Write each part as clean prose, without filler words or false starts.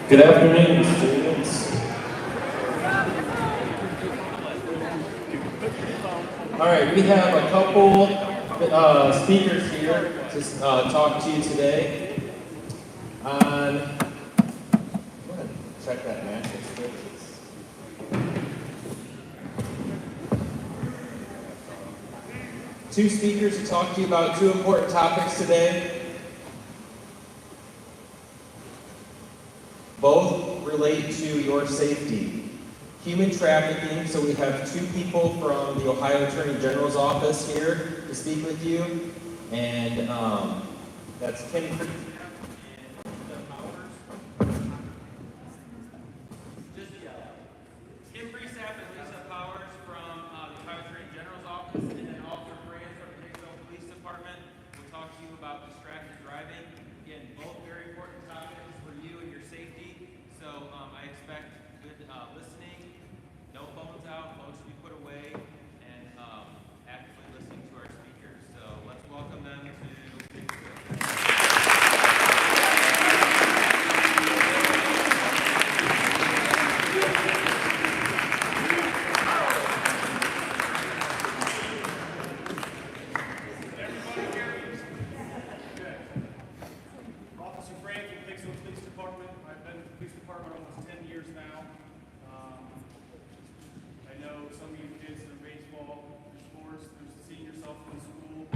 Good afternoon, students. All right, we have a couple speakers here to talk to you today on, go ahead, check that mattress. Two speakers to talk to you about two important topics today. Both relate to your safety. Human trafficking, so we have two people from the Ohio Attorney General's office here to speak with you. And that's Kim. Kim Priestap and Lisa Powers from the Ohio Attorney General's office, and then Officer Brand from the Hicksville Police Department will talk to you about distracted driving. Again, both very important topics for you and your safety. So I expect good listening, no phones out, phones should be put away, and actively listening to our speakers. So let's welcome them to Hicksville. Officer Frank from the Hicksville Police Department. I've been with the police department almost 10 years now. I know some of you kids that are baseball, your sports, there's seeing yourself in school.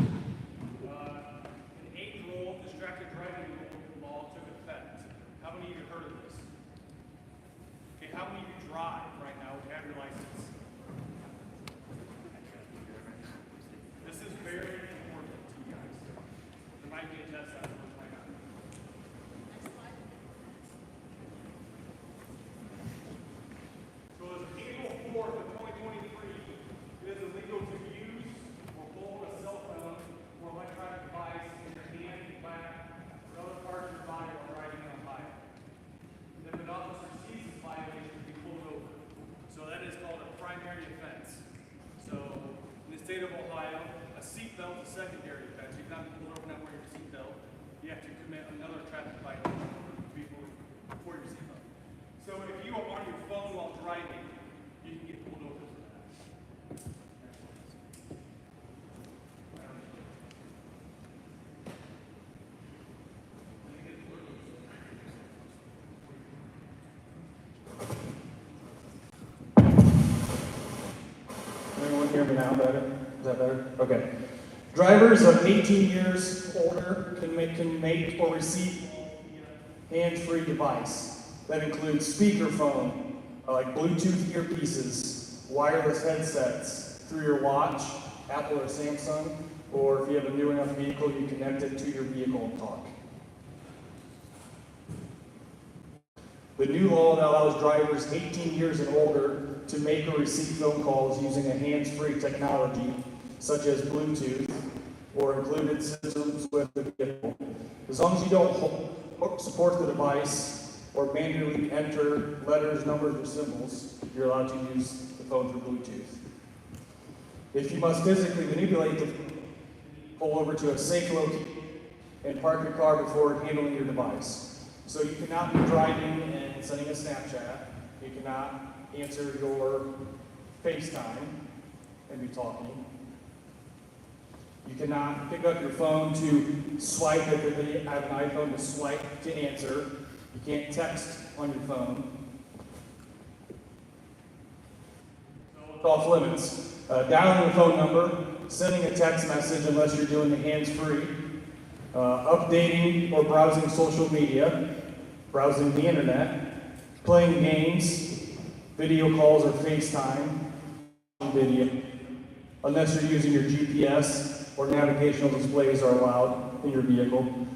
An 8th rule, distracted driving law took effect. How many of you heard of this? Okay, how many of you drive right now and have your license? This is very important to you guys. There might be a test out there. So as of April 4th of 2023, it is illegal to use or hold a cell phone or electronic device in your hand, back, or other parts of your body while driving on a highway. And if an officer sees this violation, he can pull it over. So that is called a primary offense. So in the state of Ohio, a seatbelt is a secondary offense. You cannot be pulled over not wearing your seatbelt. You have to commit another traffic violation before your seatbelt. So if you are on your phone while driving, you can get pulled over for that. Anyone hear me now better? Is that better? Okay. Drivers of 18 years older can make or receive a hands-free device. That includes speakerphone, like Bluetooth earpieces, wireless headsets through your watch, Apple or Samsung, or if you have a new enough vehicle, you connect it to your vehicle and talk. The new law now allows drivers 18 years and older to make or receive phone calls using a hands-free technology, such as Bluetooth, or included systems with the vehicle. As long as you don't support the device, or manually enter letters, numbers, or symbols, you're allowed to use the phone through Bluetooth. If you must physically manipulate the phone, pull over to a safe location and park your car before handling your device. So you cannot be driving and sending a Snapchat. You cannot answer your FaceTime and be talking. You cannot pick up your phone to swipe if you have an iPhone to swipe to answer. You can't text on your phone. It's off limits. Dialing a phone number, sending a text message unless you're doing the hands-free, updating or browsing social media, browsing the internet, playing games, video calls or FaceTime, video, unless you're using your GPS or navigational displays are allowed in your vehicle.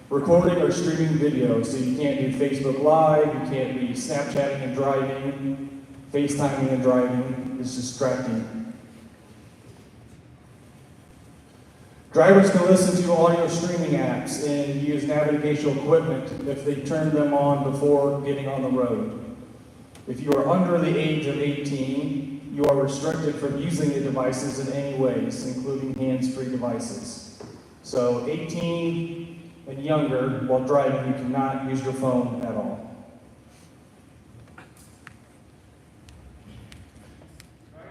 Recording or streaming video, so you can't do Facebook Live, you can't be Snapchatting and driving, FaceTiming and driving, it's distracting. Drivers can listen to audio streaming apps and use navigational equipment if they turn them on before getting on the road. If you are under the age of 18, you are restricted from using the devices in any ways, including hands-free devices. So 18 and younger, while driving, you cannot use your phone at all.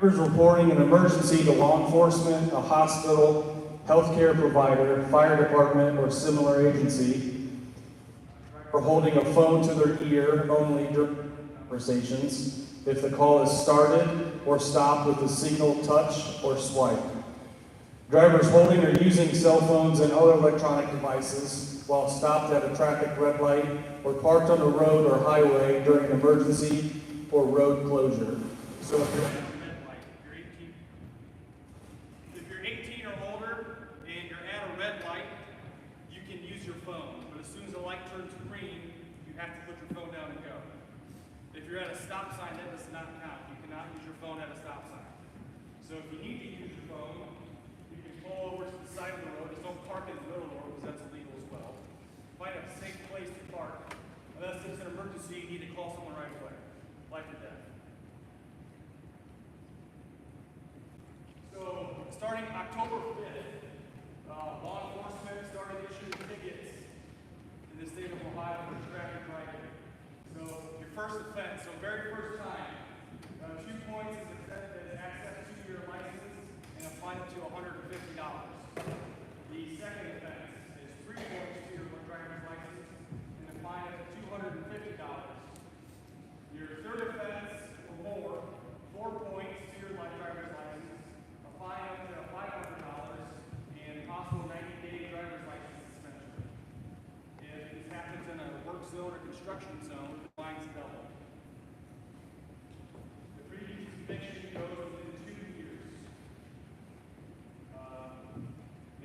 Drivers reporting an emergency to law enforcement, a hospital, healthcare provider, fire department, or similar agency, or holding a phone to their ear only during conversations if the call is started or stopped with a single touch or swipe. Drivers holding or using cell phones and other electronic devices while stopped at a traffic red light or parked on a road or highway during an emergency or road closure. So if you're If you're 18 or older and you're at a red light, you can use your phone. But as soon as the light turns green, you have to put your phone down and go. If you're at a stop sign, that does not count. You cannot use your phone at a stop sign. So if you need to use your phone, you can pull over to the side of the road. Just don't park in the middle of the road because that's illegal as well. Find a safe place to park. Unless it's an emergency, you need to call someone right away. Life or death. So, starting October 5th, law enforcement started issuing tickets in the state of Ohio for distracted driving. So, your first offense, so very first time, 2 points is access to your license and a fine up to $150. The second offense is 3 points to your driver's license and a fine up to $250. Your third offense or more, 4 points to your driver's license, a fine up to $500, and possible 90-day driver's license suspension. If this happens in a work zone or construction zone, the fine's double. The previous conviction goes within 2 years.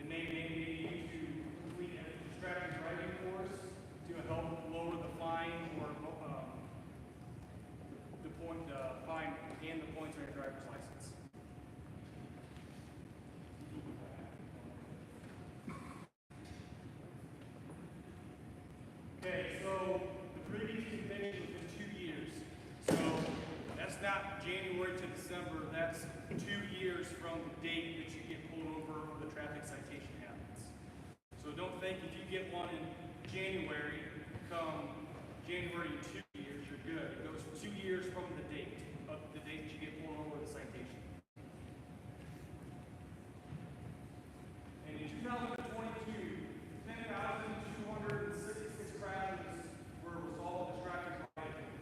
And they may need to complete a distracted driving course to help lower the fine or fine and the points on your driver's license. Okay, so the previous conviction within 2 years. So that's not January to December, that's 2 years from the date that you get pulled over or the traffic citation happens. So don't think if you get one in January, come January 2 years, you're good. It goes 2 years from the date that you get pulled over the citation. And in 2022, 10,266 crashes were a result of distracted driving.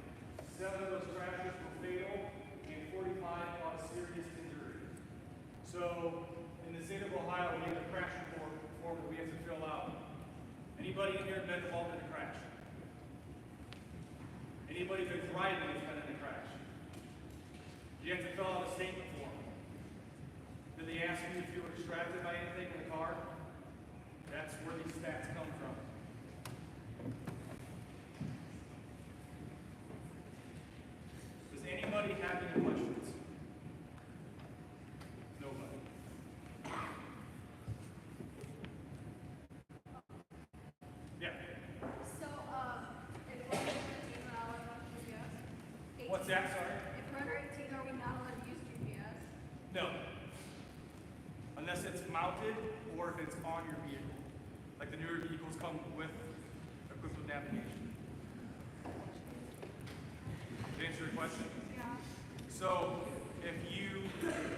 7 of those crashes were fatal, and 45 caused serious injury. So, in the state of Ohio, we have a crash report form that we have to fill out. Anybody in here been involved in a crash? Anybody been driving that's been in a crash? You have to fill out a statement form. Did they ask you if you were distracted by anything in the car? That's where these stats come from. Does anybody have any questions? Nobody. Yeah. So, if we're under 18, we're not allowed to use GPS? What's that, sorry? If we're under 18, are we not allowed to use GPS? No. Unless it's mounted or if it's on your vehicle. Like the newer vehicles come with equipped with navigation. To answer your question? Yeah. So if you,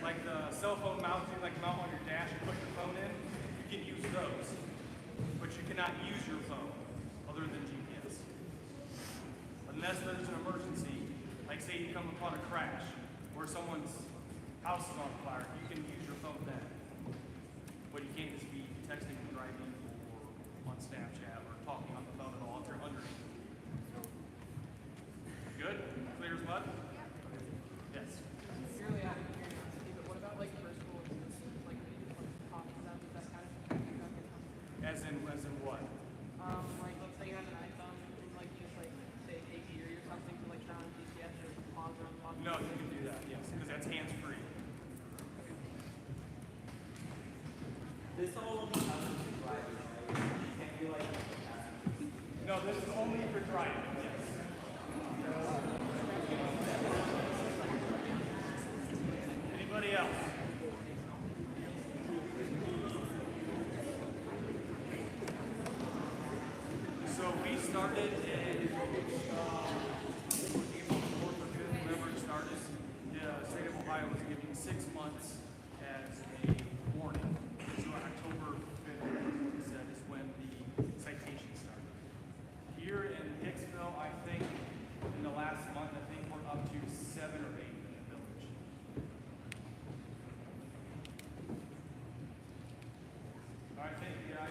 like the cell phone mounting, like mount on your dash and put your phone in, you can use those. But you cannot use your phone other than GPS. Unless there's an emergency, like say you come upon a crash where someone's house is on fire, you can use your phone then. But you can't just be texting and driving or on Snapchat or talking on the phone at all if you're underneath. Good? Clear as mud? Yes. Purely out of curiosity, but what about like first school assistance, like maybe talking about that kind of thing? As in what? Like let's say you have an iPhone and like you just like say hey Siri or something to like sound GPS or pause or unpause. No, you can do that, yes, because that's hands-free. This all only happens in driving, right? You can't be like passengers. No, this is only for driving, yes. Anybody else? So we started in April 4th or 5th, whenever it started. The state of Ohio was giving 6 months as a warning. So October 5th, like I said, is when the citation started. Here in Hicksville, I think in the last month, I think we're up to 7 or 8 in the village. All right, thank you guys.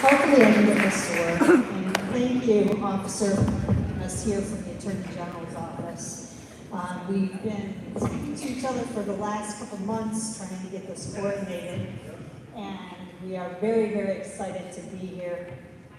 Hopefully I can get this to work. And thank you, Officer, us here from the Attorney General's office. We've been speaking to each other for the last couple months, trying to get this coordinated. And we are very, very excited to be here.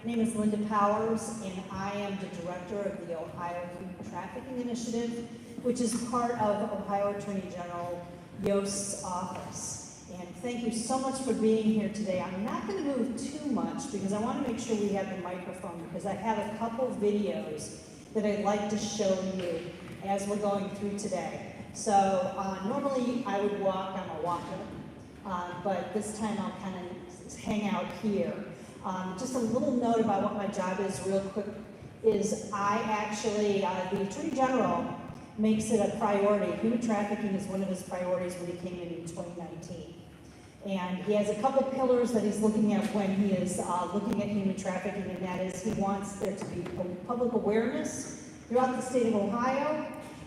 My name is Linda Powers, and I am the director of the Ohio Human Trafficking Initiative, which is part of Ohio Attorney General H.H.S. office. And thank you so much for being here today. I'm not going to move too much because I want to make sure we have the microphone, because I have a couple videos that I'd like to show you as we're going through today. So normally I would walk, I'm a walker, but this time I'll kind of hang out here. Just a little note about what my job is real quick is I actually, the Attorney General makes it a priority. Human trafficking is one of his priorities when he came in 2019. And he has a couple pillars that he's looking at when he is looking at human trafficking, and that is he wants there to be public awareness throughout the state of Ohio.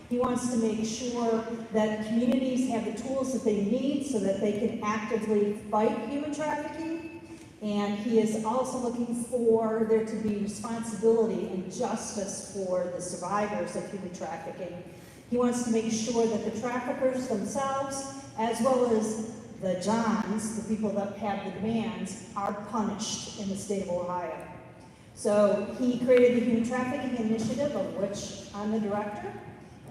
He wants to make sure that communities have the tools that they need so that they can actively fight human trafficking. And he is also looking for there to be responsibility and justice for the survivors of human trafficking. He wants to make sure that the traffickers themselves, as well as the Johns, the people that have the demands, are punished in the state of Ohio. So he created the Human Trafficking Initiative, of which I'm the director.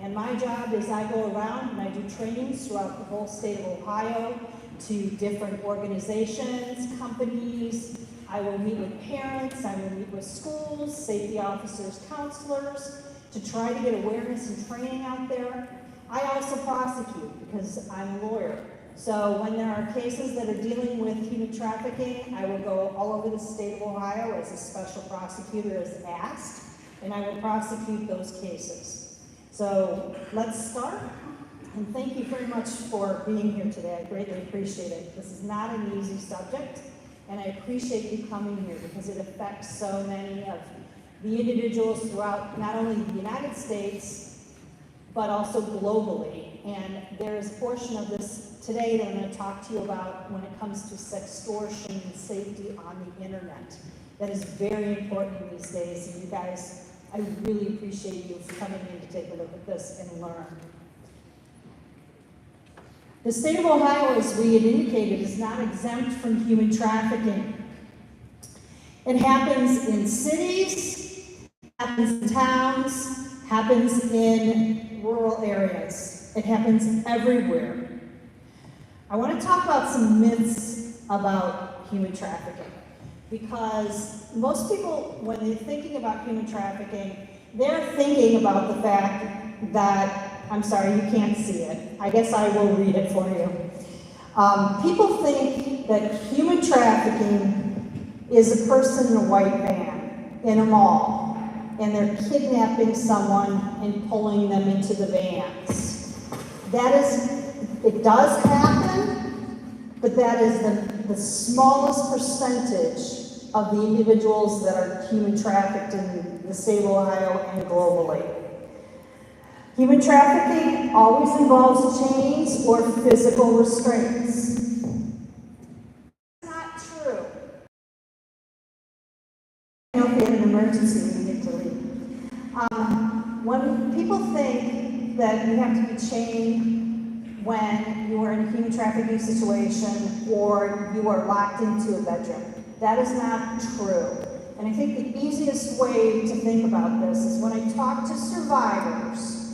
And my job is I go around and I do trainings throughout the whole state of Ohio to different organizations, companies. I will meet with parents, I will meet with schools, safety officers, counselors, to try to get awareness and training out there. I also prosecute because I'm a lawyer. So when there are cases that are dealing with human trafficking, I will go all over the state of Ohio as a special prosecutor is asked, and I will prosecute those cases. So let's start, and thank you very much for being here today. I greatly appreciate it. This is not an easy subject, and I appreciate you coming here because it affects so many of the individuals throughout not only the United States, but also globally. And there is a portion of this today that I'm going to talk to you about when it comes to sextortion and safety on the internet. That is very important these days, and you guys, I really appreciate you for coming in to take a look at this and learn. The state of Ohio, as we had indicated, is not exempt from human trafficking. It happens in cities, happens in towns, happens in rural areas. It happens everywhere. I want to talk about some myths about human trafficking, because most people, when they're thinking about human trafficking, they're thinking about the fact that, I'm sorry, you can't see it. I guess I will read it for you. People think that human trafficking is a person in a white van in a mall, and they're kidnapping someone and pulling them into the vans. It does happen, but that is the smallest percentage of the individuals that are human trafficked in the state of Ohio and globally. Human trafficking always involves chains or physical restraints. That's not true. I know if we had an emergency, we need to leave. When people think that you have to be chained when you are in a human trafficking situation or you are locked into a bedroom, that is not true. And I think the easiest way to think about this is when I talk to survivors.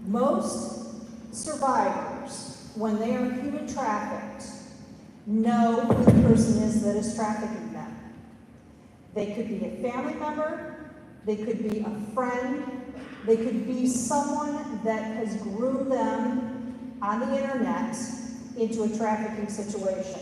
Most survivors, when they are human trafficked, know who the person is that is trafficking them. They could be a family member, they could be a friend, they could be someone that has groomed them on the internet into a trafficking situation.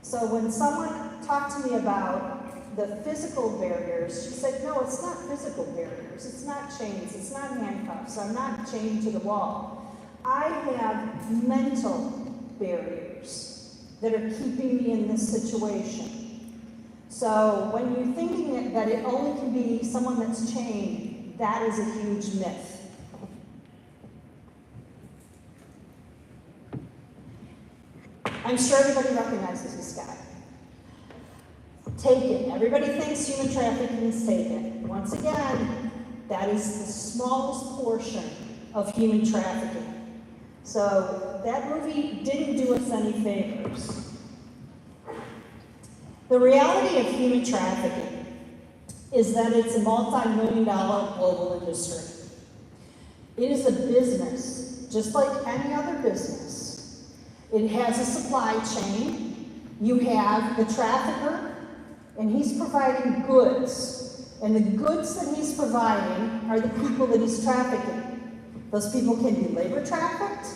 So when someone talked to me about the physical barriers, she said, no, it's not physical barriers. It's not chains. It's not handcuffs. I'm not chained to the wall. I have mental barriers that are keeping me in this situation. So when you're thinking that it only can be someone that's chained, that is a huge myth. I'm sure everybody recognizes this guy. Taken. Everybody thinks human trafficking is taken. Once again, that is the smallest portion of human trafficking. So that movie didn't do us any favors. The reality of human trafficking is that it's a multi-million-dollar global industry. It is a business, just like any other business. It has a supply chain. You have the trafficker, and he's providing goods. And the goods that he's providing are the people that he's trafficking. Those people can be labor trafficked,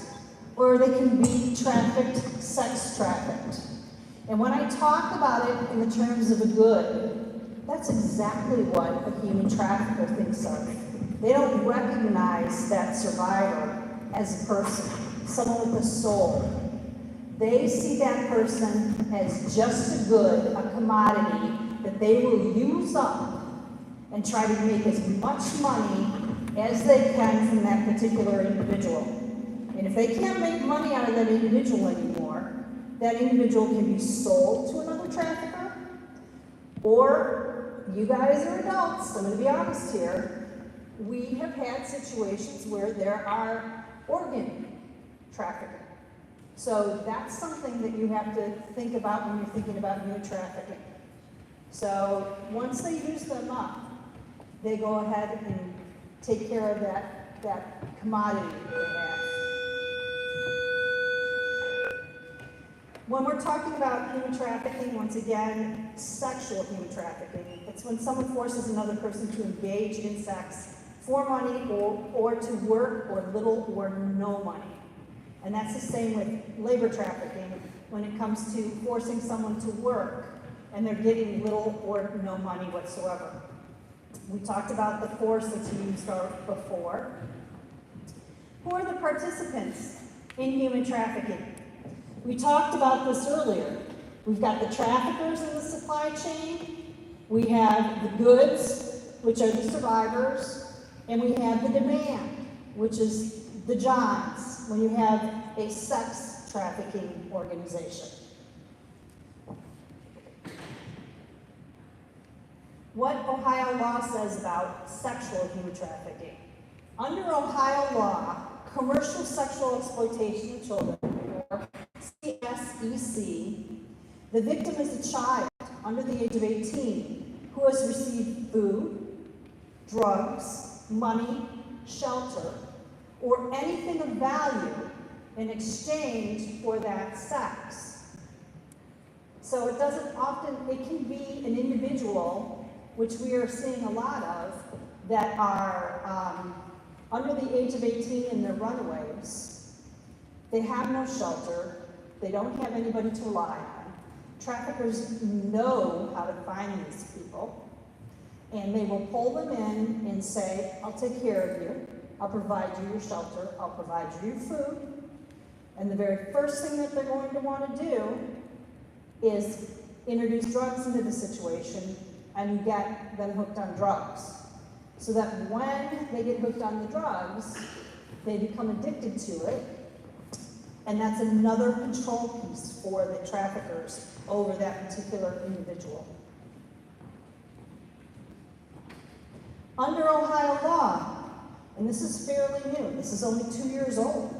or they can be trafficked, sex trafficked. And when I talk about it in the terms of a good, that's exactly what a human trafficker thinks of. They don't recognize that survivor as a person, someone with a soul. They see that person as just a good, a commodity that they will use up and try to make as much money as they can from that particular individual. And if they can't make money out of that individual anymore, that individual can be sold to another trafficker, or you guys are adults, I'm going to be honest here, we have had situations where there are organ trafficking. So that's something that you have to think about when you're thinking about human trafficking. So once they use them up, they go ahead and take care of that commodity that they have. When we're talking about human trafficking, once again, sexual human trafficking, it's when someone forces another person to engage in sex for money or to work for little or no money. And that's the same with labor trafficking when it comes to forcing someone to work and they're getting little or no money whatsoever. We talked about the force that's used before. Who are the participants in human trafficking? We talked about this earlier. We've got the traffickers in the supply chain, we have the goods, which are the survivors, and we have the demand, which is the Johns, when you have a sex trafficking organization. What Ohio law says about sexual human trafficking. Under Ohio law, commercial sexual exploitation of children, or CSEC, the victim is a child under the age of 18 who has received food, drugs, money, shelter, or anything of value in exchange for that sex. So it doesn't often, it can be an individual, which we are seeing a lot of, that are under the age of 18 and they're runaways. They have no shelter. They don't have anybody to rely on. Traffickers know how to find these people, and they will pull them in and say, I'll take care of you. I'll provide you your shelter. I'll provide you your food. And the very first thing that they're going to want to do is introduce drugs into the situation and get them hooked on drugs. So that when they get hooked on the drugs, they become addicted to it. And that's another control piece for the traffickers over that particular individual. Under Ohio law, and this is fairly new, this is only 2 years old.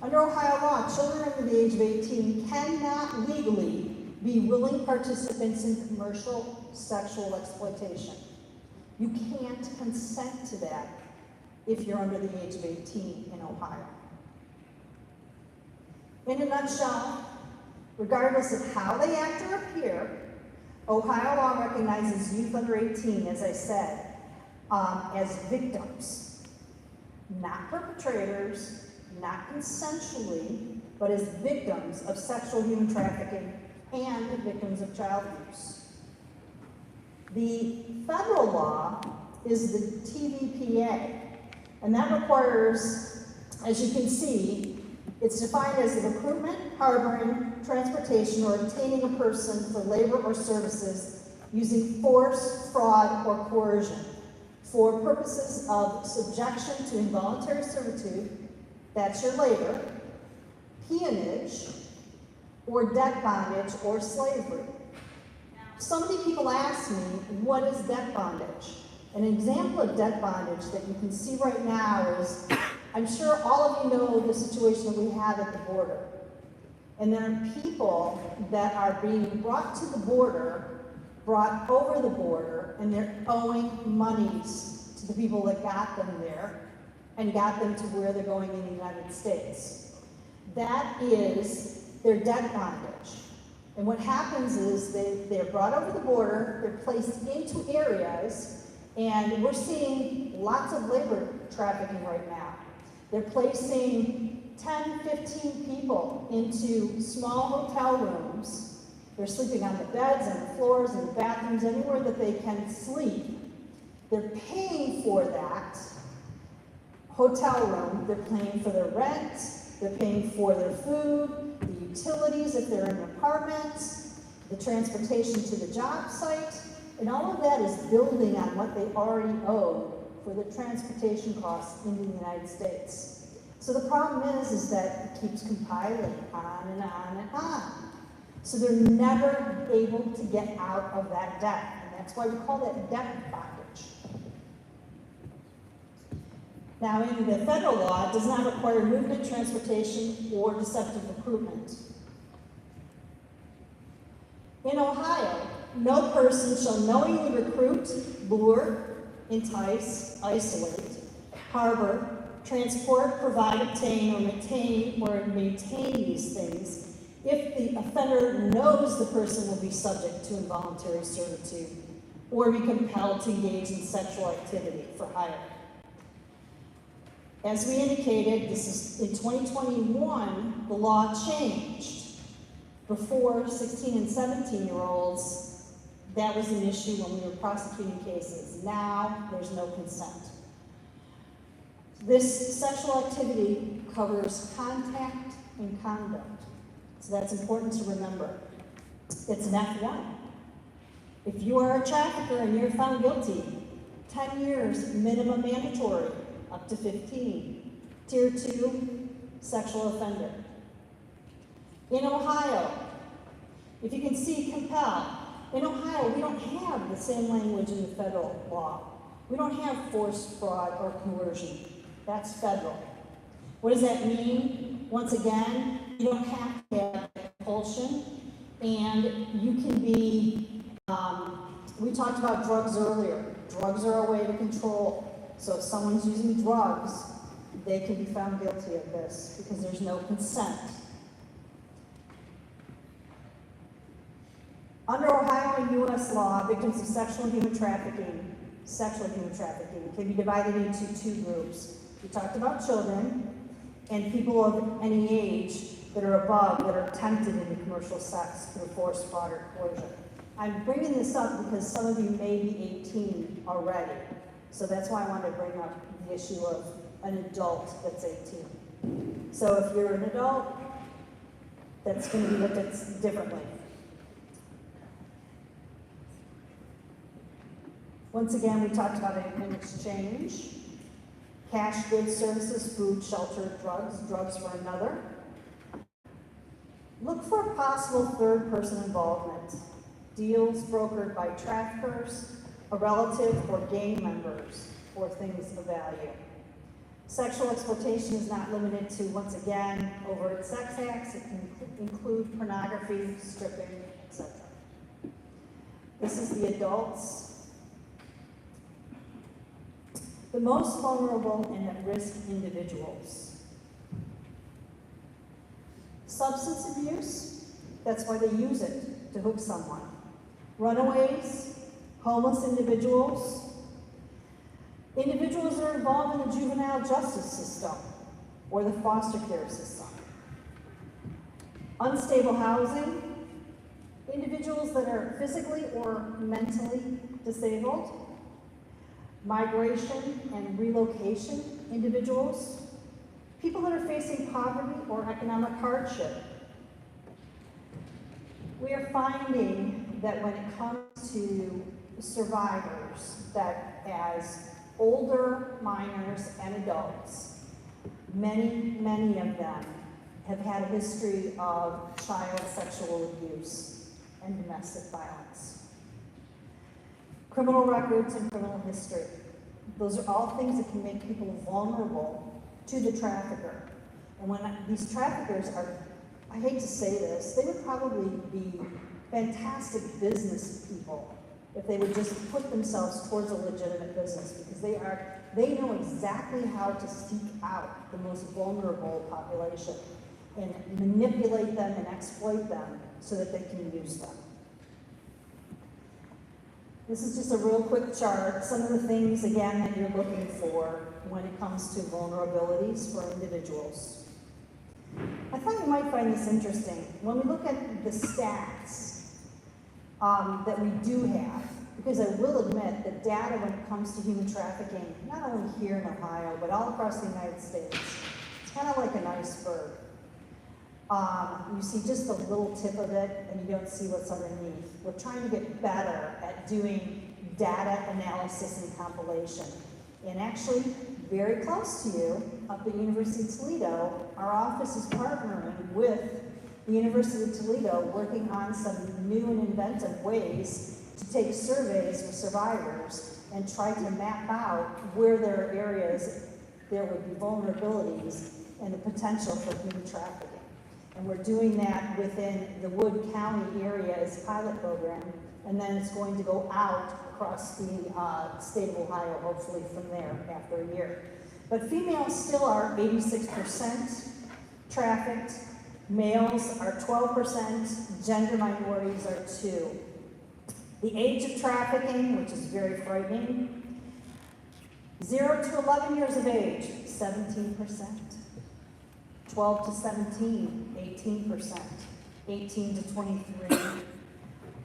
Under Ohio law, children under the age of 18 cannot legally be willing participants in commercial sexual exploitation. You can't consent to that if you're under the age of 18 in Ohio. In a nutshell, regardless of how they act or appear, Ohio law recognizes youth under 18, as I said, as victims, not perpetrators, not consensually, but as victims of sexual human trafficking and victims of child abuse. The federal law is the TVPA, and that requires, as you can see, it's defined as the recruitment, harboring, transportation, or obtaining a person for labor or services using force, fraud, or coercion for purposes of subjection to involuntary servitude, that's your labor, peonage, or debt bondage or slavery. So many people ask me, what is debt bondage? An example of debt bondage that you can see right now is, I'm sure all of you know the situation that we have at the border. And there are people that are being brought to the border, brought over the border, and they're owing monies to the people that got them there and got them to where they're going in the United States. That is their debt bondage. And what happens is they're brought over the border, they're placed into areas, and we're seeing lots of labor trafficking right now. They're placing 10, 15 people into small hotel rooms. They're sleeping on the beds and the floors and the bathrooms, anywhere that they can sleep. They're paying for that hotel room. They're paying for their rent. They're paying for their food, the utilities if they're in an apartment, the transportation to the job site, and all of that is building on what they already owe for the transportation costs into the United States. So the problem is that it keeps compiling on and on and on. So they're never able to get out of that debt, and that's why we call that debt bondage. Now, in the federal law, it does not require movement, transportation, or deceptive recruitment. In Ohio, no person shall knowingly recruit, lure, entice, isolate, harbor, transport, provide, obtain, or maintain these things if the offender knows the person will be subject to involuntary servitude or be compelled to engage in sexual activity for hire. As we indicated, this is in 2021, the law changed. Before 16 and 17-year-olds, that was an issue when we were prosecuting cases. Now, there's no consent. This sexual activity covers contact and conduct. So that's important to remember. It's an F1. If you are a trafficker and you're found guilty, 10 years minimum mandatory, up to 15. Tier 2, sexual offender. In Ohio, if you can see, compel. In Ohio, we don't have the same language in the federal law. We don't have force, fraud, or coercion. That's federal. What does that mean? Once again, you don't have to have compulsion, and you can be, we talked about drugs earlier. Drugs are a way to control. So if someone's using drugs, they can be found guilty of this because there's no consent. Under Ohio and U.S. law, victims of sexual and human trafficking can be divided into two groups. We talked about children and people of any age that are above, that are tempted into commercial sex through force, fraud, or coercion. I'm bringing this up because some of you may be 18 already. So that's why I wanted to bring up the issue of an adult that's 18. So if you're an adult, that's going to be looked at differently. Once again, we talked about an exchange. Cash, goods, services, food, shelter, drugs for another. Look for possible third-person involvement. Deals brokered by traffickers, a relative, or gang members, or things of value. Sexual exploitation is not limited to, once again, overt sex acts. It can include pornography, stripping, etc. This is the adults. The most vulnerable and at-risk individuals. Substance abuse, that's why they use it, to hook someone. Runaways, homeless individuals, individuals that are involved in the juvenile justice system or the foster care system. unstable housing, individuals that are physically or mentally disabled, migration and relocation individuals, people that are facing poverty or economic hardship. We are finding that when it comes to survivors, that as older minors and adults, many of them have had a history of child sexual abuse and domestic violence. Criminal records and criminal history. Those are all things that can make people vulnerable to the trafficker. And when these traffickers are, I hate to say this, they would probably be fantastic business people if they would just put themselves towards a legitimate business, because they know exactly how to seek out the most vulnerable population and manipulate them and exploit them so that they can use them. This is just a real quick chart, some of the things, again, that you're looking for when it comes to vulnerabilities for individuals. I thought you might find this interesting. When we look at the stats that we do have, because I will admit that data when it comes to human trafficking, not only here in Ohio, but all across the United States, it's kind of like an iceberg. You see just a little tip of it, and you don't see what's underneath. We're trying to get better at doing data analysis and compilation. And actually, very close to you, up at University of Toledo, our office is partnering with the University of Toledo, working on some new and inventive ways to take surveys with survivors and try to map out where there are areas there would be vulnerabilities and the potential for human trafficking. And we're doing that within the Wood County area as a pilot program, and then it's going to go out across the state of Ohio, hopefully from there after a year. But females still are 86% trafficked, males are 12%, gender minorities are 2%. The age of trafficking, which is very frightening, 0 to 11 years of age, 17%. 12 to 17, 18%. 18 to 23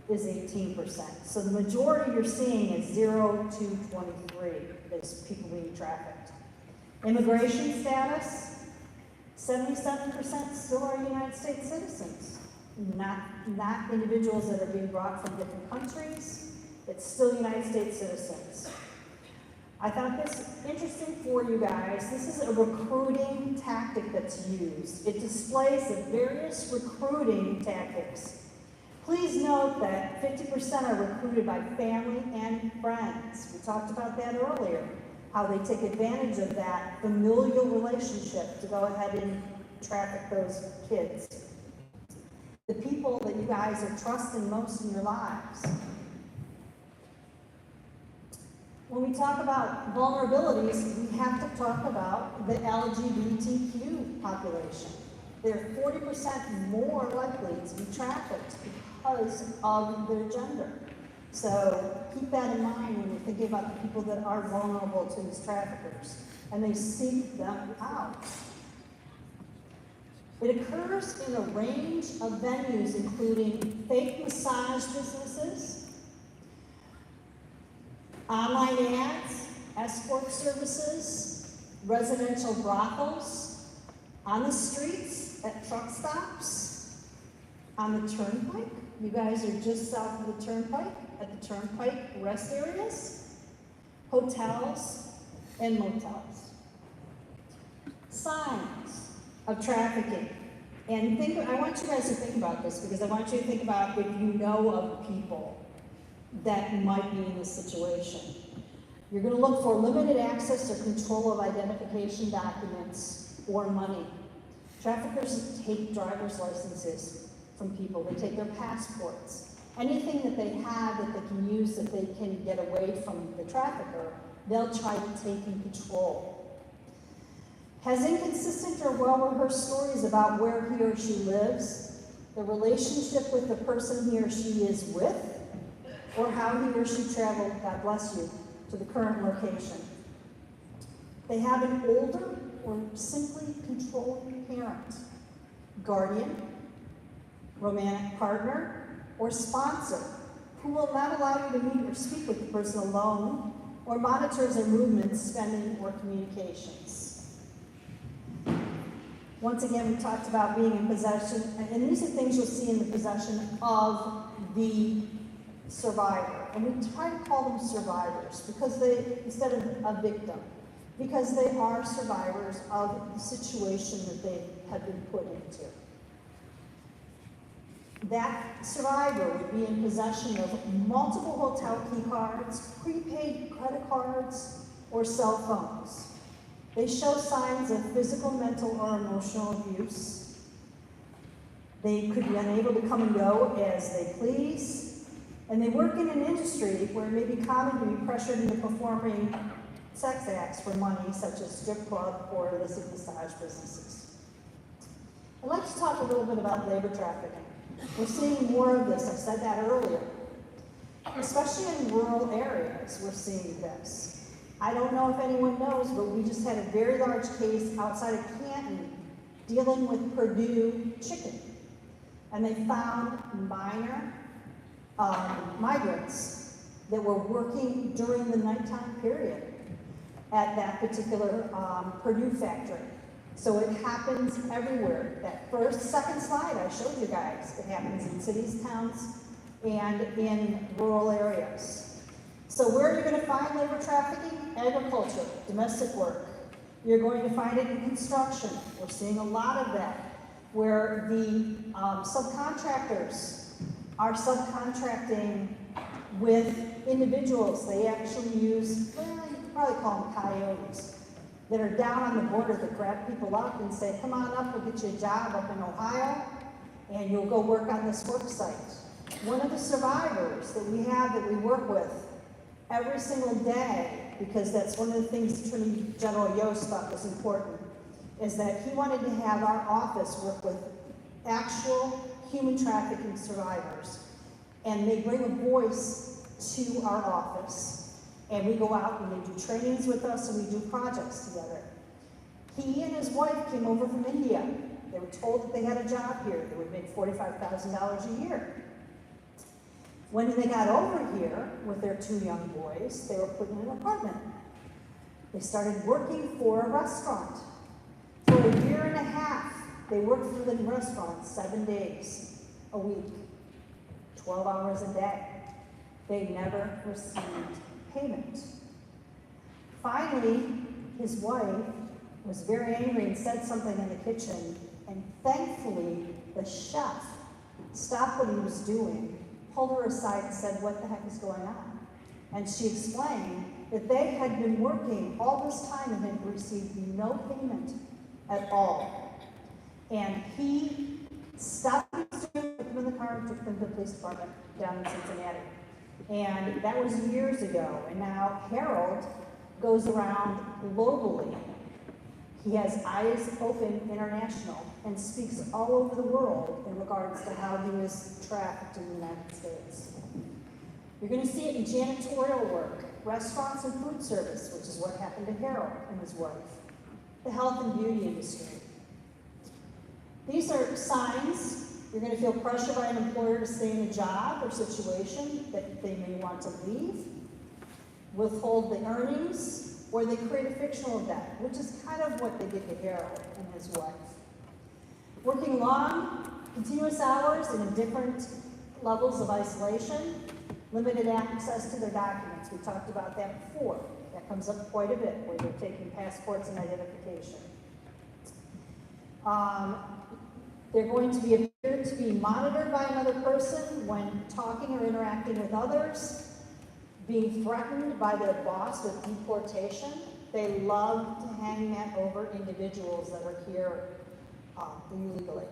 is 18%. So the majority you're seeing is 0 to 23 is people being trafficked. Immigration status, 77% still are United States citizens. Not individuals that are being brought from different countries. It's still United States citizens. I thought this interesting for you guys. This is a recruiting tactic that's used. It displays the various recruiting tactics. Please note that 50% are recruited by family and friends. We talked about that earlier, how they take advantage of that familial relationship to go ahead and traffic those kids. The people that you guys are trusting most in your lives. When we talk about vulnerabilities, we have to talk about the LGBTQ population. They're 40% more likely to be trafficked because of their gender. So keep that in mind when you're thinking about the people that are vulnerable to these traffickers, and they seek them out. It occurs in a range of venues, including fake massage businesses, online ads, escort services, residential brothels, on the streets, at truck stops, on the turnpike. You guys are just south of the turnpike, at the turnpike rest areas, hotels, and motels. Signs of trafficking. And I want you guys to think about this, because I want you to think about if you know of people that might be in this situation. You're going to look for limited access or control of identification documents or money. Traffickers take driver's licenses from people. They take their passports. Anything that they have that they can use that they can get away from the trafficker, they'll try to take in control. Has inconsistent or well-rehearsed stories about where he or she lives, the relationship with the person he or she is with, or how he or she traveled, God bless you, to the current location. They have an older or simply controlling parent, guardian, romantic partner, or sponsor who will not allow you to meet or speak with the person alone or monitors their movements, spending, or communications. Once again, we talked about being in possession, and these are things you'll see in the possession of the survivor. And we try to call them survivors because they, instead of a victim, because they are survivors of the situation that they have been put into. That survivor would be in possession of multiple hotel key cards, prepaid credit cards, or cell phones. They show signs of physical, mental, or emotional abuse. They could be unable to come and go as they please. And they work in an industry where it may be common to be pressured into performing sex acts for money, such as strip club or illicit massage businesses. I'd like to talk a little bit about labor trafficking. We're seeing more of this, I said that earlier. Especially in rural areas, we're seeing this. I don't know if anyone knows, but we just had a very large case outside of Canton dealing with Purdue chicken. And they found minor migrants that were working during the nighttime period at that particular Purdue factory. So it happens everywhere. That second slide I showed you guys, it happens in cities, towns, and in rural areas. So where are you going to find labor trafficking? Agriculture, domestic work. You're going to find it in construction. We're seeing a lot of that, where the subcontractors are subcontracting with individuals. They actually use, well, you could probably call them coyotes, that are down on the border that grab people up and say, come on up, we'll get you a job up in Ohio, and you'll go work on this work site. One of the survivors that we have that we work with every single day, because that's one of the things Attorney General Yost thought was important, is that he wanted to have our office work with actual human trafficking survivors. And they bring a voice to our office. And we go out and they do trainings with us and we do projects together. He and his wife came over from India. They were told that they had a job here. They would make $45,000 a year. When they got over here with their 2 young boys, they were put in an apartment. They started working for a restaurant. For a year and a half, they worked for the restaurant 7 days a week, 12 hours a day. They never received payment. Finally, his wife was very angry and said something in the kitchen, and thankfully, the chef stopped what he was doing, pulled her aside and said, what the heck is going on? And she explained that they had been working all this time and had received no payment at all. And he stopped put them in the car and took them to the police department down in Cincinnati. And that was years ago. And now Harold goes around globally. He has Eyes Open International and speaks all over the world in regards to how he was trafficked in the United States. You're going to see it in janitorial work, restaurants and food service, which is what happened to Harold and his wife, the health and beauty industry. These are signs. You're going to feel pressure by an employer to stay in a job or situation that they may want to leave, withhold the earnings, or they create a fictional debt, which is kind of what they did to Harold and his wife. Working long, continuous hours and in different levels of isolation, limited access to their documents. We talked about that before. That comes up quite a bit, where they're taking passports and identification. They're going to be appeared to be monitored by another person when talking or interacting with others, being threatened by their boss with deportation. They love to hang that over individuals that are here illegally.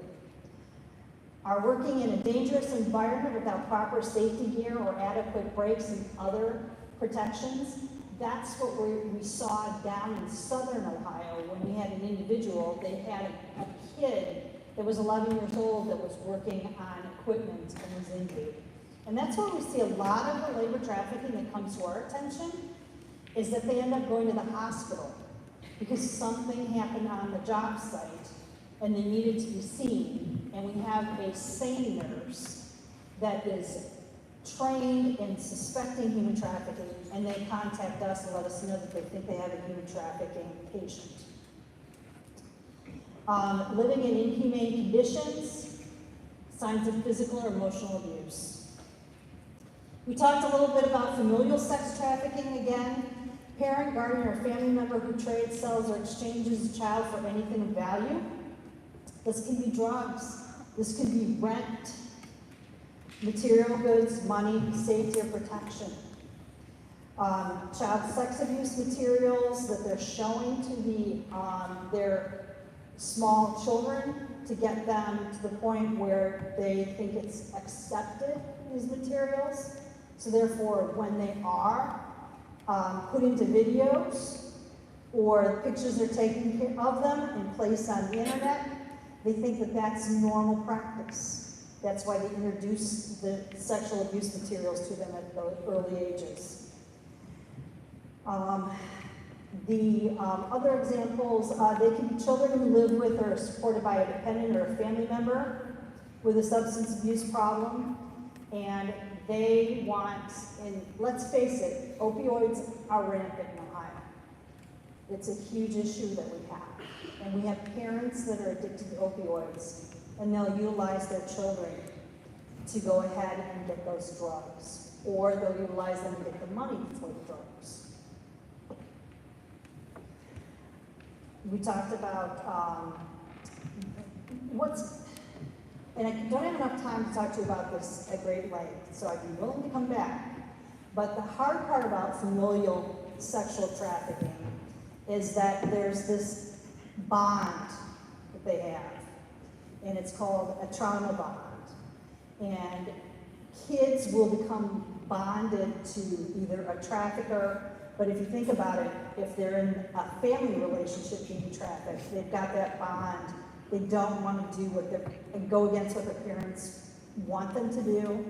Are working in a dangerous environment without proper safety gear or adequate brakes and other protections. That's what we saw down in southern Ohio when we had an individual. They had a kid that was 11 years old that was working on equipment and was injured. And that's where we see a lot of the labor trafficking that comes to our attention, is that they end up going to the hospital because something happened on the job site and they needed to be seen. and we have a SANE nurse that is trained in suspecting human trafficking, and they contact us and let us know that they think they have a human trafficking patient. Living in inhumane conditions, signs of physical or emotional abuse. We talked a little bit about familial sex trafficking again. Parent, guardian, or family member who trades, sells, or exchanges a child for anything of value. This can be drugs. This can be rent, material goods, money, safety, or protection. Child sex abuse materials that they're showing to their small children to get them to the point where they think it's accepted, these materials. So therefore, when they are put into videos or pictures are taken of them and placed on the internet, they think that that's normal practice. That's why they introduce the sexual abuse materials to them at early ages. Other examples, they can be children who live with or are supported by a dependent or a family member with a substance abuse problem, and they want, and let's face it, opioids are rampant in Ohio. It's a huge issue that we have. And we have parents that are addicted to opioids, and they'll utilize their children to go ahead and get those drugs, or they'll utilize them to get the money for the drugs. We talked about and I don't have enough time to talk to you about this at great length, so I'd be willing to come back. But the hard part about familial sexual trafficking is that there's this bond that they have, and it's called a trauma bond. And kids will become bonded to either a trafficker, but if you think about it, if they're in a family relationship being trafficked, they've got that bond. They don't want to do and go against what their parents want them to do.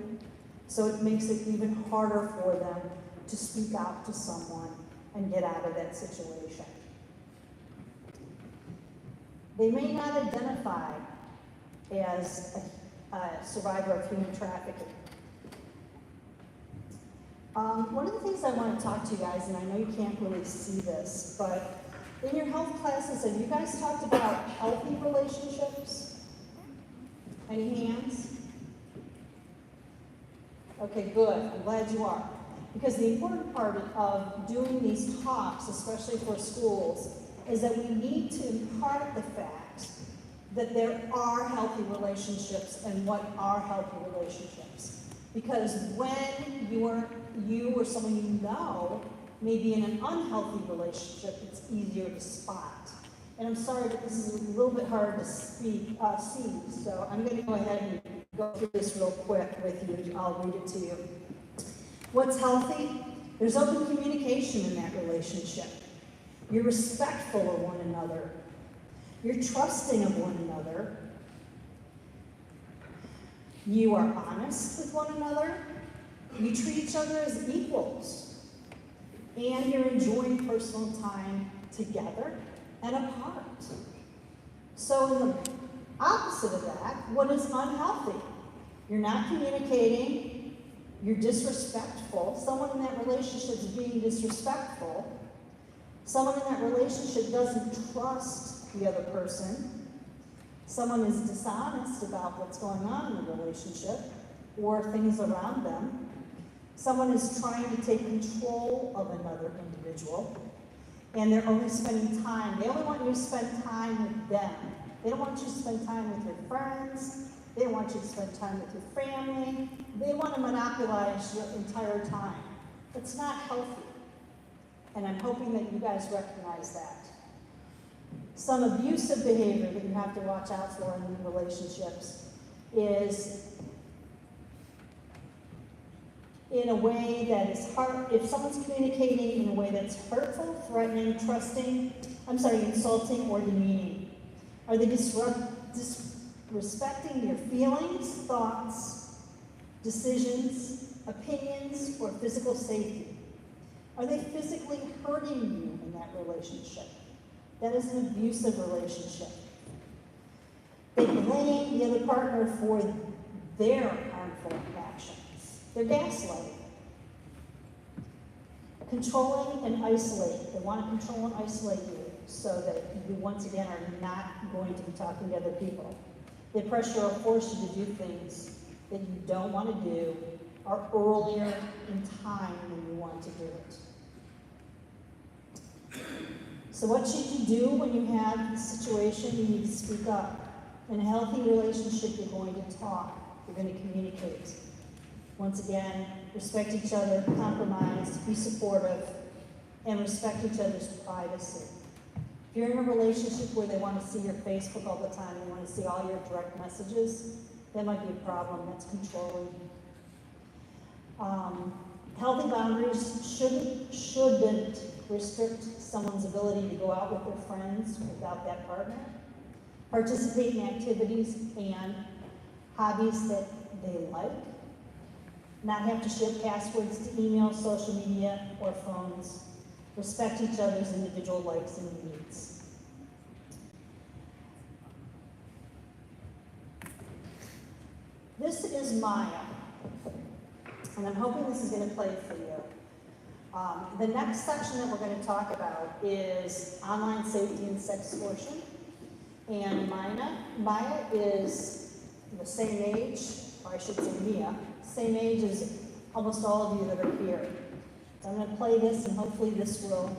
So it makes it even harder for them to speak out to someone and get out of that situation. They may not identify as a survivor of human trafficking. One of the things I want to talk to you guys, and I know you can't really see this, but in your health classes, have you guys talked about healthy relationships? Any hands? Okay, good. I'm glad you are. Because the important part of doing these talks, especially for schools, is that we need to impart the fact that there are healthy relationships and what are healthy relationships. Because when you or someone you know may be in an unhealthy relationship, it's easier to spot. And I'm sorry, but this is a little bit hard to see, so I'm going to go ahead and go through this real quick with you. I'll read it to you. What's healthy? There's open communication in that relationship. You're respectful of one another. You're trusting of one another. You are honest with one another. You treat each other as equals. And you're enjoying personal time together and apart. So in the opposite of that, what is unhealthy? You're not communicating, you're disrespectful. Someone in that relationship is being disrespectful. Someone in that relationship doesn't trust the other person. Someone is dishonest about what's going on in the relationship or things around them. Someone is trying to take control of another individual, and they're only spending time. They only want you to spend time with them. They don't want you to spend time with your friends. They don't want you to spend time with your family. They want to monopolize your entire time. It's not healthy, and I'm hoping that you guys recognize that. Some abusive behavior that you have to watch out for in relationships is in a way that is hard. If someone's communicating in a way that's hurtful, threatening, insulting, or demeaning. Are they disrespecting your feelings, thoughts, decisions, opinions, or physical safety? Are they physically hurting you in that relationship? That is an abusive relationship. They blame the other partner for their harmful actions. They're gaslighting. Controlling and isolating. They want to control and isolate you so that you once again are not going to be talking to other people. They pressure or force you to do things that you don't want to do or earlier in time than you want to do it. So what should you do when you have this situation? You need to speak up. In a healthy relationship, you're going to talk. You're going to communicate. Once again, respect each other, compromise, be supportive, and respect each other's privacy. If you're in a relationship where they want to see your Facebook all the time, they want to see all your direct messages, that might be a problem. That's controlling. Healthy boundaries shouldn't restrict someone's ability to go out with their friends without that partner. Participate in activities and hobbies that they like. Not have to share passwords to email, social media, or phones. Respect each other's individual likes and needs. This is Maya, and I'm hoping this is going to play for you. The next section that we're going to talk about is online safety and sex extortion. And Maya is the same age, or I should say Mia, same age as almost all of you that are here. So I'm going to play this, and hopefully this will.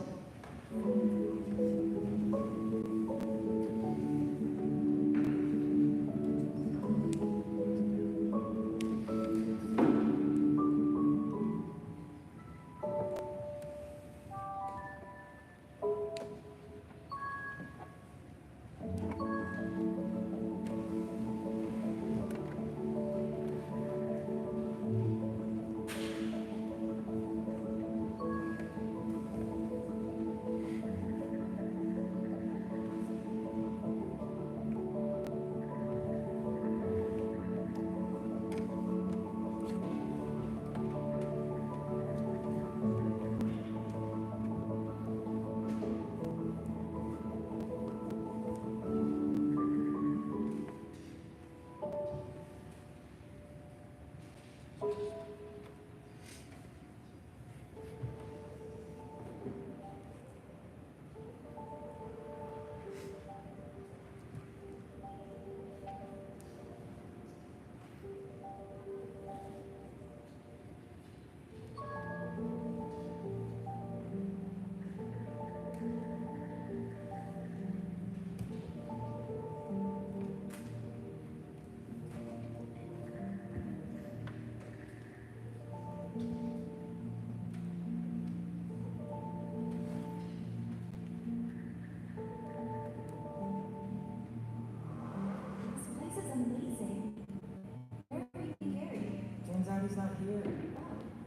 He's not here.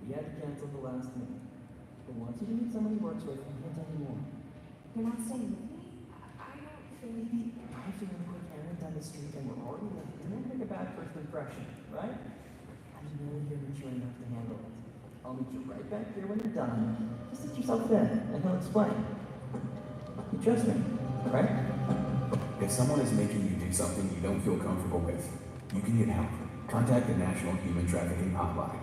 He had to cancel the last minute. But once you meet someone he works with, he can't tell you more. You're not staying with me? I don't think... I have to run a quick errand down the street and we're already late. And then make a bad first impression, right? I know you're mature enough to handle it. I'll meet you right back here when you're done. Just sit yourself in and he'll explain. You trust me, right? If someone is making you do something you don't feel comfortable with, you can get help. Contact the National Human Trafficking Hotline.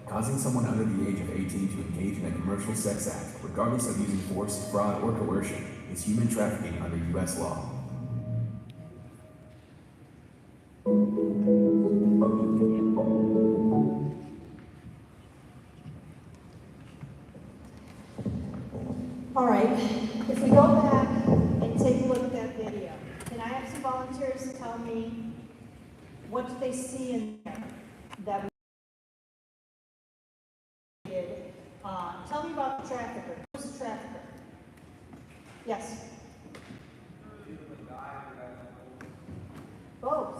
Causing someone under the age of 18 to engage in a commercial sex act, regardless of using force, fraud, or coercion, is human trafficking under U.S. law. All right, if we go back and take a look at that video, can I have some volunteers to tell me what do they see in there that we did? Tell me about the trafficker. Who's the trafficker? Yes? Both,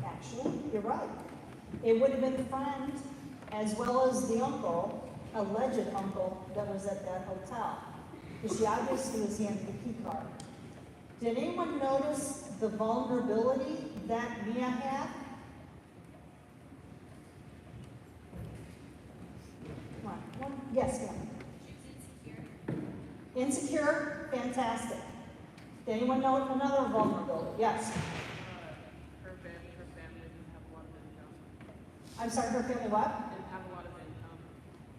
actually, you're right. It would have been the friend as well as the uncle, alleged uncle, that was at that hotel. Because she obviously was handed the key card. Did anyone notice the vulnerability that Mia had? Come on, yes, ma'am. Insecure, fantastic. Did anyone know another vulnerability? Yes. Her I'm sorry, her family what? Didn't have a lot of income.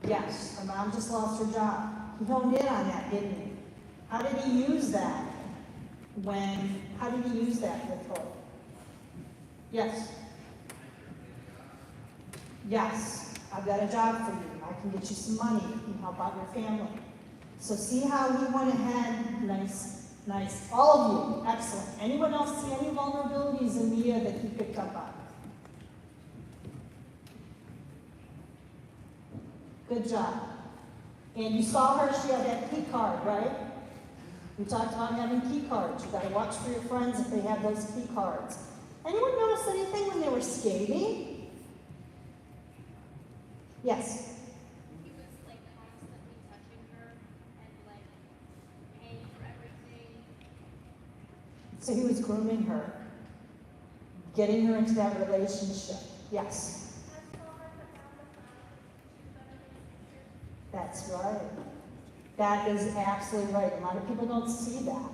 Yes, her mom just lost her job. He honed in on that, didn't he? How did he use that how did he use that with her? Yes. Yes, I've got a job for you. I can get you some money. You can help out your family. So see how he went ahead, nice. All of you, excellent. Anyone else see any vulnerabilities in Mia that he picked up on? Good job. And you saw her, she had that key card, right? We talked about having key cards. You gotta watch for your friends if they have those key cards. Anyone notice anything when they were skating? Yes? He was like constantly touching her and like paying for everything. So he was grooming her, getting her into that relationship. Yes? That's right. That is absolutely right. A lot of people don't see that.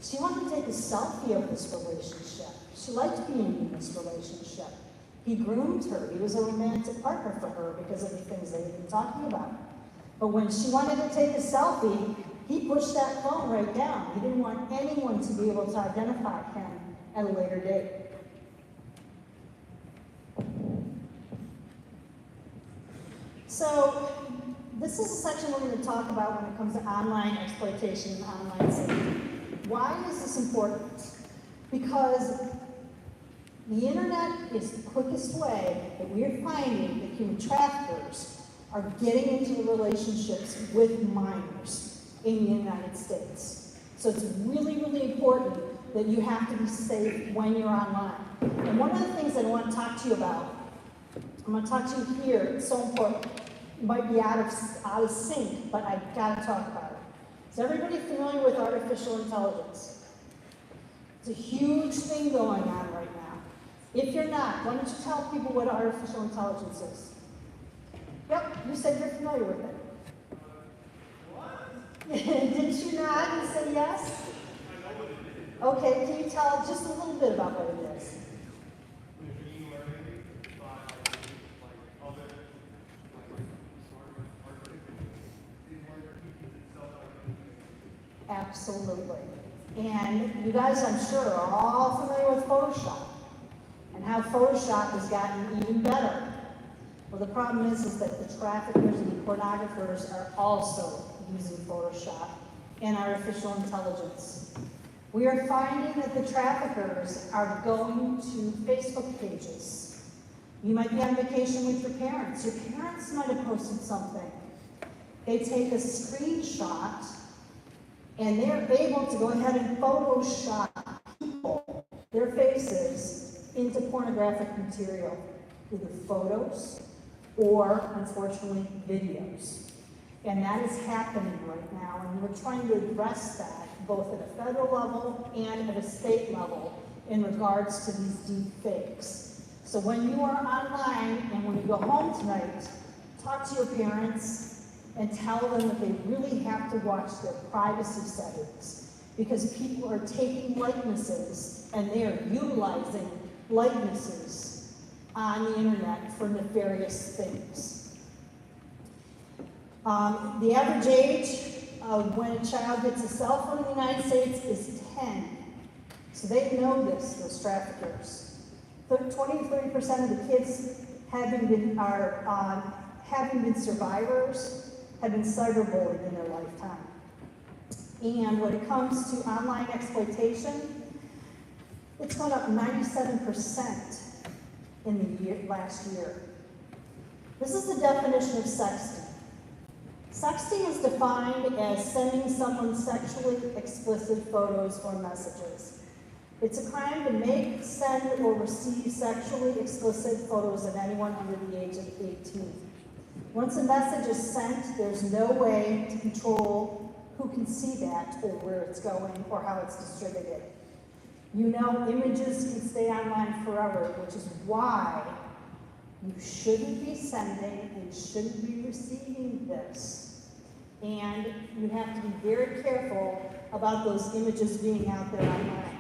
She wanted to take a selfie of this relationship. She liked being in this relationship. He groomed her. He was a romantic partner for her because of the things they had been talking about. But when she wanted to take a selfie, he pushed that phone right down. He didn't want anyone to be able to identify him at a later date. So, this is a section we're going to talk about when it comes to online exploitation and online safety. Why is this important? Because the internet is the quickest way that we are finding that human traffickers are getting into the relationships with minors in the United States. So it's really, really important that you have to be safe when you're online. And one of the things that I want to talk to you about, I'm going to talk to you here, it's so important. It might be out of sync, but I've got to talk about it. Is everybody familiar with artificial intelligence? It's a huge thing going on right now. If you're not, why don't you tell people what artificial intelligence is? Yep, you said you're familiar with it. What? Did you not? You said yes? Okay, can you tell just a little bit about what it is? Absolutely. And you guys, I'm sure, are all familiar with Photoshop and how Photoshop has gotten even better. Well, the problem is that the traffickers and the pornographers are also using Photoshop and artificial intelligence. We are finding that the traffickers are going to Facebook pages. You might be on vacation with your parents. Your parents might have posted something. They take a screenshot and they're able to go ahead and Photoshop people, their faces, into pornographic material, either photos or, unfortunately, videos. And that is happening right now, and we're trying to address that both at a federal level and at a state level in regards to these deep fakes. So when you are online and when you go home tonight, talk to your parents and tell them that they really have to watch their privacy settings because people are taking likenesses and they are utilizing likenesses on the internet for nefarious things. The average age of when a child gets a cell phone in the United States is 10. So they know this, those traffickers. 20 to 30% of the kids having been survivors have been cyberbullied in their lifetime. And when it comes to online exploitation, it's gone up 97% in the last year. This is the definition of sexting. Sexting is defined as sending someone sexually explicit photos or messages. It's a crime to make, send, or receive sexually explicit photos of anyone under the age of 18. Once a message is sent, there's no way to control who can see that or where it's going or how it's distributed. You know, images can stay online forever, which is why you shouldn't be sending and shouldn't be receiving this. And you have to be very careful about those images being out there online.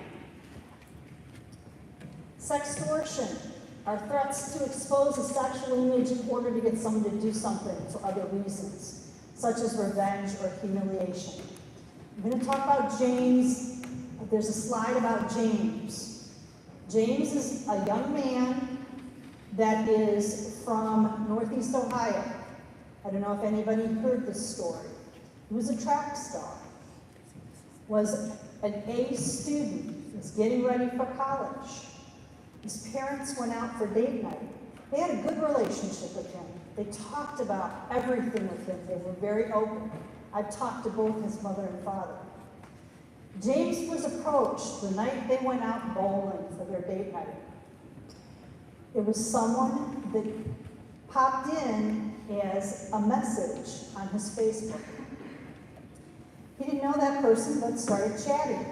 Sextortion. are threats to expose a sexual image in order to get someone to do something for other reasons, such as revenge or humiliation. I'm going to talk about James. There's a slide about James. James is a young man that is from Northeast Ohio. I don't know if anybody heard this story. He was a track star, was an A student, was getting ready for college. His parents went out for date night. They had a good relationship with him. They talked about everything with him. They were very open. I've talked to both his mother and father. James was approached the night they went out bowling for their date night. It was someone that popped in as a message on his Facebook. He didn't know that person, but started chatting.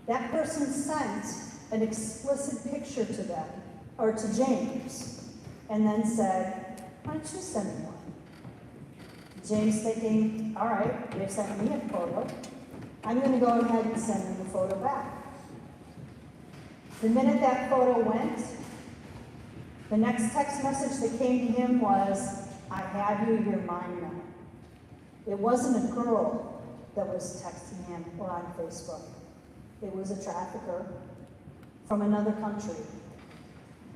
That person sent an explicit picture to them, or to James, and then said, why don't you send me one? James thinking, all right, they sent me a photo. I'm going to go ahead and send them the photo back. The minute that photo went, the next text message that came to him was, I have you, you're mine now. It wasn't a girl that was texting him or on Facebook. It was a trafficker from another country.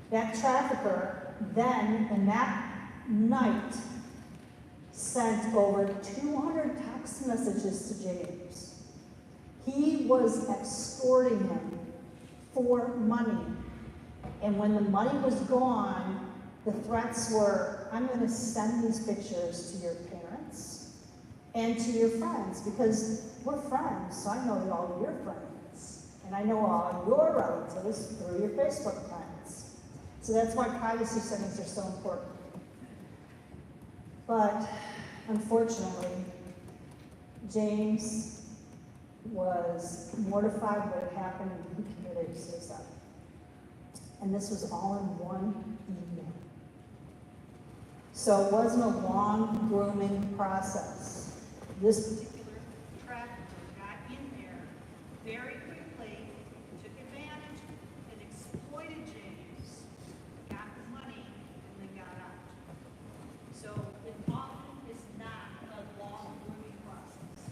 That trafficker then, in that night, sent over 200 text messages to James. He was extorting him for money. And when the money was gone, the threats were, I'm going to send these pictures to your parents and to your friends, because we're friends, so I know all your friends. And I know all your relatives through your Facebook friends. So that's why privacy settings are so important. But unfortunately, James was mortified what had happened and he committed suicide. And this was all in one evening. So it wasn't a long grooming process. This particular trafficker got in there very quickly, took advantage, and exploited James, got the money, and then got out. So it often is not a long grooming process.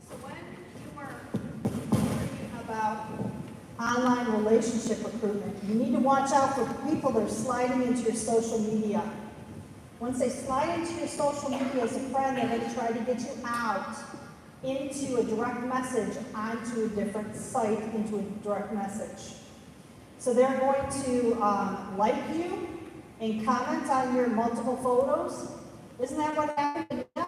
So when you are worrying about online relationship recruitment, you need to watch out for people that are sliding into your social media. Once they slide into your social media as a friend, they're going to try to get you out into a direct message onto a different site, into a direct message. So they're going to like you and comment on your multiple photos. Isn't that what happened? Yeah,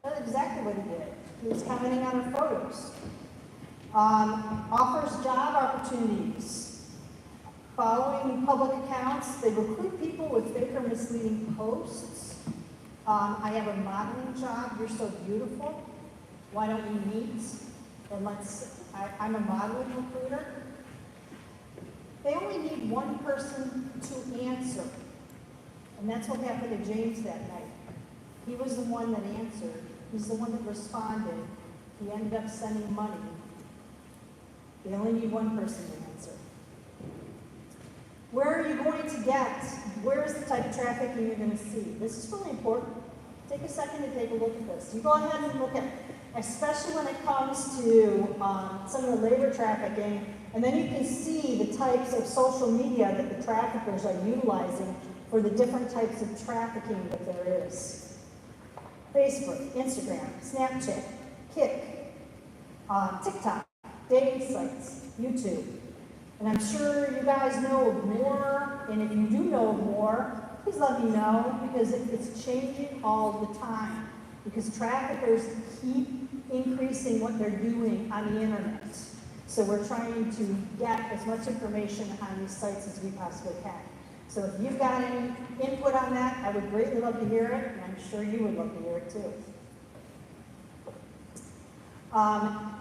that's exactly what he did. He was commenting on our photos. Offers job opportunities. Following public accounts, they recruit people with fake or misleading posts. I have a modeling job, you're so beautiful. Why don't we meet? And I'm a modeling recruiter. They only need one person to answer. And that's what happened to James that night. He was the one that answered. He's the one that responded. He ended up sending money. They only need one person to answer. Where are you going to get? Where is the type of trafficking you're going to see? This is really important. Take a second to take a look at this. You go ahead and look at, especially when it comes to some of the labor trafficking, and then you can see the types of social media that the traffickers are utilizing for the different types of trafficking that there is. Facebook, Instagram, Snapchat, Kik, TikTok, dating sites, YouTube. And I'm sure you guys know more, and if you do know more, please let me know, because it's changing all the time. Because traffickers keep increasing what they're doing on the internet. So we're trying to get as much information on these sites as we possibly can. So if you've got any input on that, I would greatly love to hear it, and I'm sure you would love to hear it too.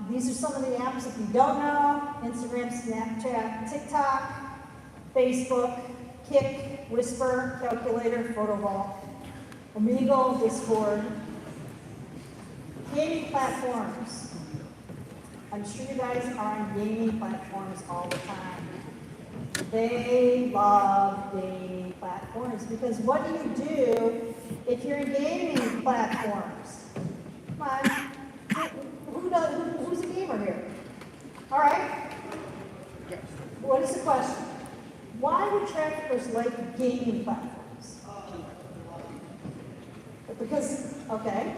These are some of the apps if you don't know: Instagram, Snapchat, TikTok, Facebook, Kik, Whisper, Calculator, Photo Vault, Omegle, Discord. Gaming platforms. I'm sure you guys are on gaming platforms all the time. They love gaming platforms because what do you do if you're in gaming platforms? Come on, who's a gamer here? All right. What is the question? Why would traffickers like gaming platforms? Because, okay.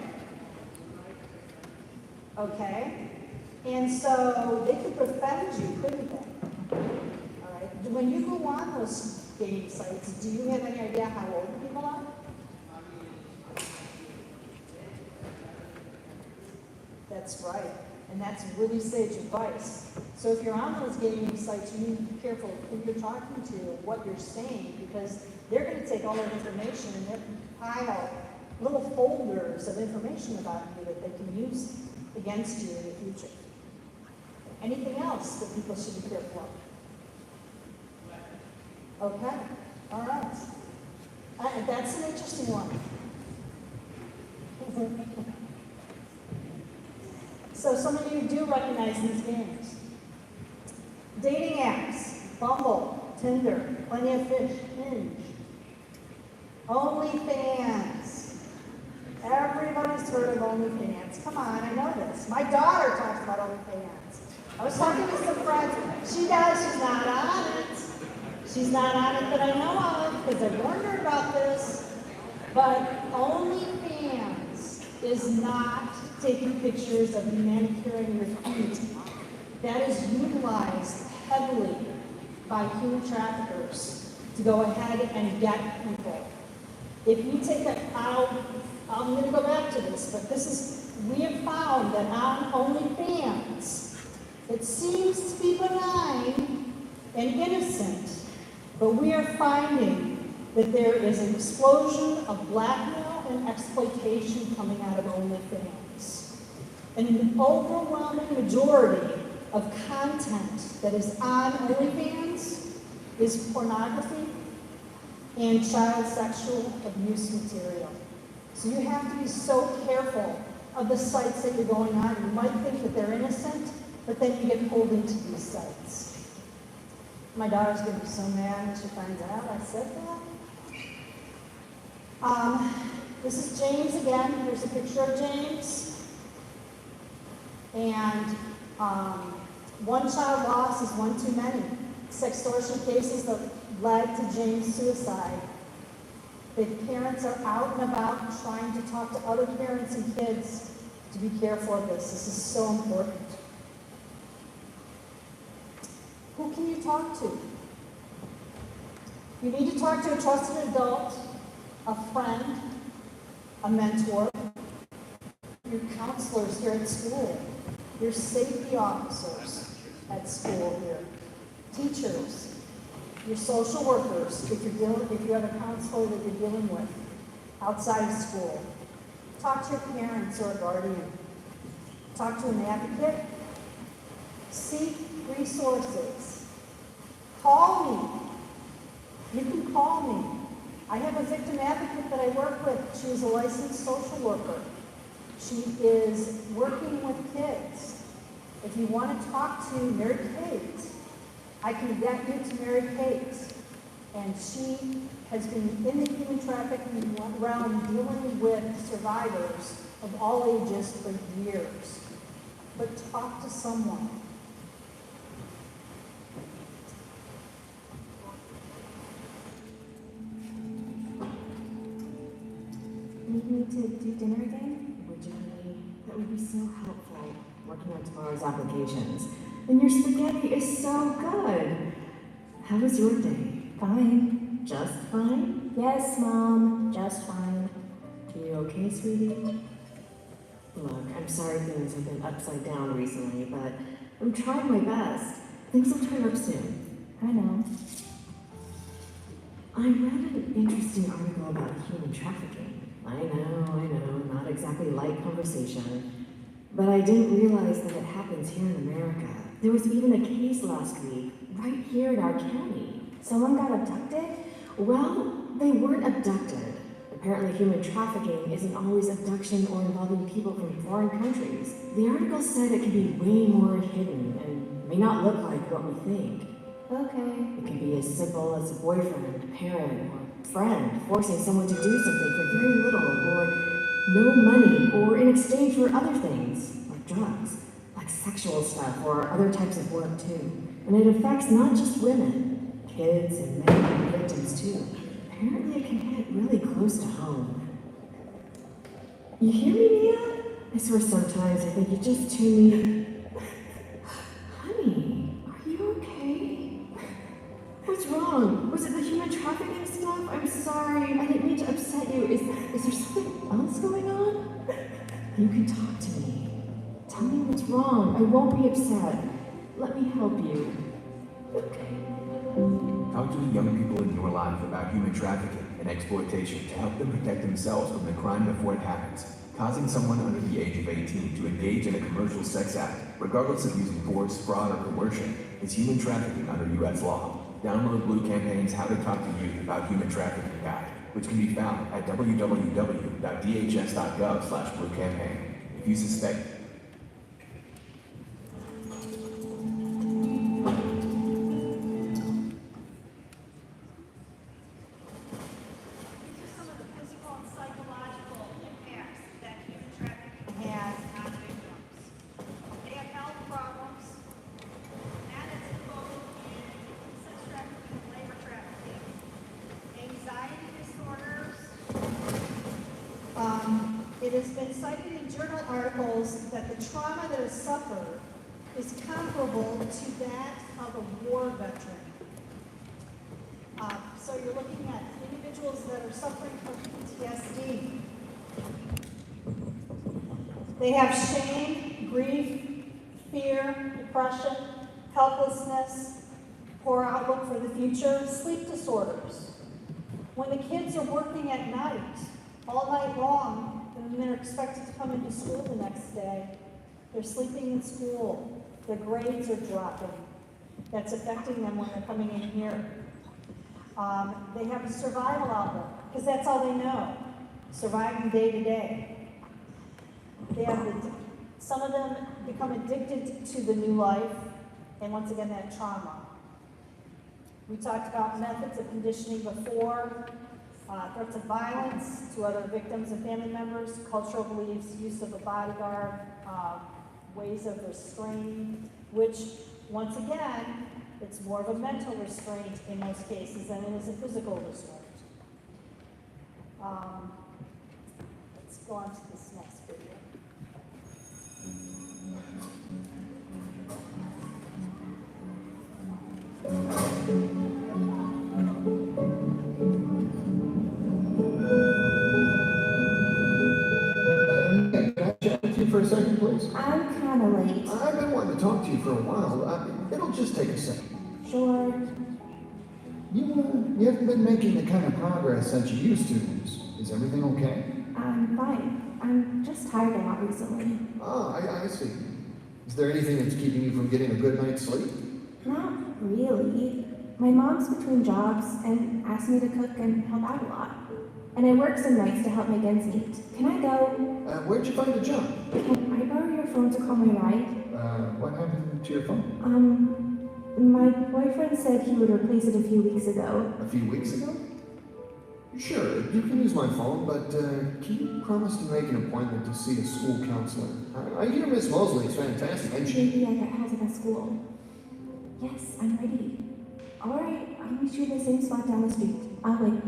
Okay. And so they could defend you, couldn't they? All right. When you go on those gaming sites, do you have any idea how old the people are? That's right. And that's really sage advice. So if you're on those gaming sites, you need to be careful who you're talking to, what you're saying, because they're going to take all that information and they're compile little folders of information about you that they can use against you in the future. Anything else that people should be careful of? Okay, all right. That's an interesting one. So some of you do recognize these games. Dating apps, Bumble, Tinder, Plenty of Fish, Hinge, OnlyFans. Everybody's heard of OnlyFans. Come on, I know this. My daughter talks about OnlyFans. I was talking to some friends. She does, she's not on it. She's not on it that I know of, because I warned her about this. But OnlyFans is not taking pictures of you manicuring your feet. That is utilized heavily by human traffickers to go ahead and get people. If you take it out, I'm going to go back to this, but we have found that on OnlyFans, it seems to be benign and innocent, but we are finding that there is an explosion of blackmail and exploitation coming out of OnlyFans. And an overwhelming majority of content that is on OnlyFans is pornography and child sexual abuse material. So you have to be so careful of the sites that you're going on. You might think that they're innocent, but then you get pulled into these sites. My daughter's going to be so mad when she finds out I said that. This is James again. Here's a picture of James. And one child lost is one too many. Sextortion cases that led to James' suicide. The parents are out and about trying to talk to other parents and kids to be careful of this. This is so important. Who can you talk to? You need to talk to a trusted adult, a friend, a mentor, your counselors here at school, your safety officers at school here, teachers, your social workers, if you have a counselor that you're dealing with outside of school. Talk to your parents or a guardian. Talk to an advocate. Seek resources. Call me. You can call me. I have a victim advocate that I work with. She is a licensed social worker. She is working with kids. If you want to talk to Mary Kate, I can get you to Mary Kate. And she has been in the human trafficking realm dealing with survivors of all ages for years. But talk to someone. We need to do dinner again? Would you really? That would be so helpful, working on tomorrow's applications. And your spaghetti is so good. How was your day? Fine. Just fine? Yes, Mom. Just fine. Are you okay, sweetie? Look, I'm sorry things have been upside down recently, but I'm trying my best. Things will turn up soon. I know. I read an interesting article about human trafficking. I know, not exactly light conversation. But I didn't realize that it happens here in America. There was even a case last week, right here in our county. Someone got abducted? Well, they weren't abducted. Apparently, human trafficking isn't always abduction or involving people from foreign countries. The article said it can be way more hidden and may not look like what we think. Okay, it can be as simple as a boyfriend, parent, or friend forcing someone to do something for very little or no money, or in exchange for other things, like drugs, like sexual stuff, or other types of work too. And it affects not just women, kids and men and victims too. Apparently it can hit really close to home. You hear me, Mia? I swear sometimes I think you just tune me. Honey, are you okay? What's wrong? Was it the human trafficking stuff? I'm sorry. I didn't mean to upset you. Is there something else going on? You can talk to me. Tell me what's wrong. I won't be upset. Let me help you. Okay. Talk to the young people in your life about human trafficking and exploitation to help them protect themselves from the crime before it happens. Causing someone under the age of 18 to engage in a commercial sex act, regardless of using force, fraud, or coercion, is human trafficking under U.S. law. Download Blue Campaign's How to Talk to Youth About Human Trafficking guide, which can be found at www.dhs.gov/bluecampaign. If you suspect Some of the physical and psychological impacts that human trafficking has on victims. They have health problems, and it's involved in sex trafficking and labor trafficking, anxiety disorders. It has been cited in journal articles that the trauma that is suffered is comparable to that of a war veteran. So you're looking at individuals that are suffering from PTSD. They have shame, grief, fear, depression, helplessness, poor outlook for the future, sleep disorders. When the kids are working at night, all night long, and then they're expected to come into school the next day, they're sleeping in school, their grades are dropping. That's affecting them when they're coming in here. They have a survival outlook, because that's all they know, surviving day to day. Some of them become addicted to the new life, and once again, that trauma. We talked about methods of conditioning before, threats of violence to other victims and family members, cultural beliefs, use of a bodyguard, ways of restraint, which, once again, it's more of a mental restraint in most cases than it is a physical restraint. Let's go on to this next video. Can I chat with you for a second, please? I'm kind of late. I've been wanting to talk to you for a while. It'll just take a second. Sure. You haven't been making the kind of progress that you used to. Is everything okay? I'm fine. I'm just tired a lot recently. I see. Is there anything that's keeping you from getting a good night's sleep? Not really. My mom's between jobs and asked me to cook and help out a lot. And I work some nights to help make ends meet. Can I go? Where'd you find a job? Can I borrow your phone to call my ride? What happened to your phone? My boyfriend said he would replace it a few weeks ago. A few weeks ago? Sure, you can use my phone, but can you promise to make an appointment to see a school counselor? I hear Miss Mosley is fantastic, and she... Maybe I got housing at school. Yes, I'm ready. All right, I'll meet you in the same spot down the street. I'll wait.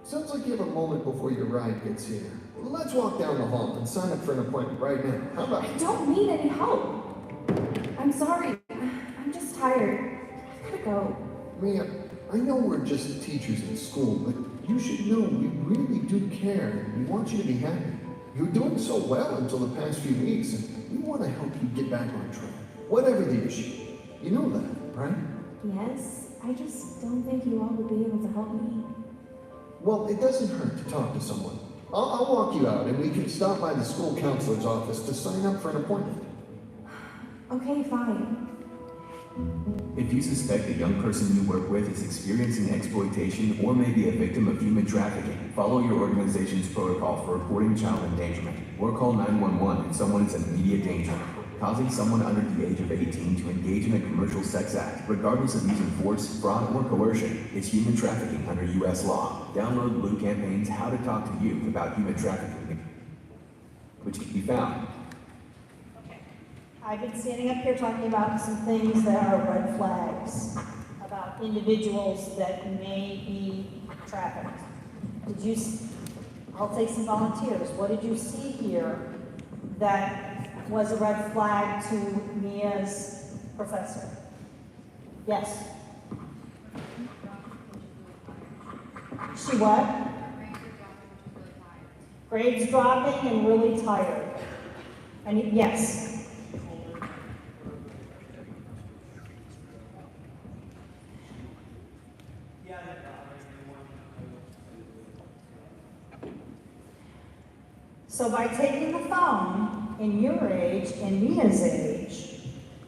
Sounds like you have a moment before your ride gets here. Let's walk down the hall and sign up for an appointment right now. How about... I don't need any help. I'm sorry. I'm just tired. I've gotta go. Mia, I know we're just teachers in school, but you should know we really do care. We want you to be happy. You're doing so well until the past few weeks, and we want to help you get back on track. Whatever the issue. You know that, right? Yes, I just don't think you all would be able to help me. Well, it doesn't hurt to talk to someone. I'll walk you out, and we can stop by the school counselor's office to sign up for an appointment. Okay, fine. If you suspect a young person you work with is experiencing exploitation or may be a victim of human trafficking, follow your organization's protocol for reporting child endangerment, or call 911 if someone is in immediate danger. Causing someone under the age of 18 to engage in a commercial sex act, regardless of using force, fraud, or coercion, is human trafficking under U.S. law. Download Blue Campaign's How to Talk to Youth About Human Trafficking, which can be found. I've been standing up here talking about some things that are red flags about individuals that may be trafficked. I'll take some volunteers. What did you see here that was a red flag to Mia's professor? Yes. She what? Grades dropping and really tired. And yes. So by taking the phone in your age and Mia's age,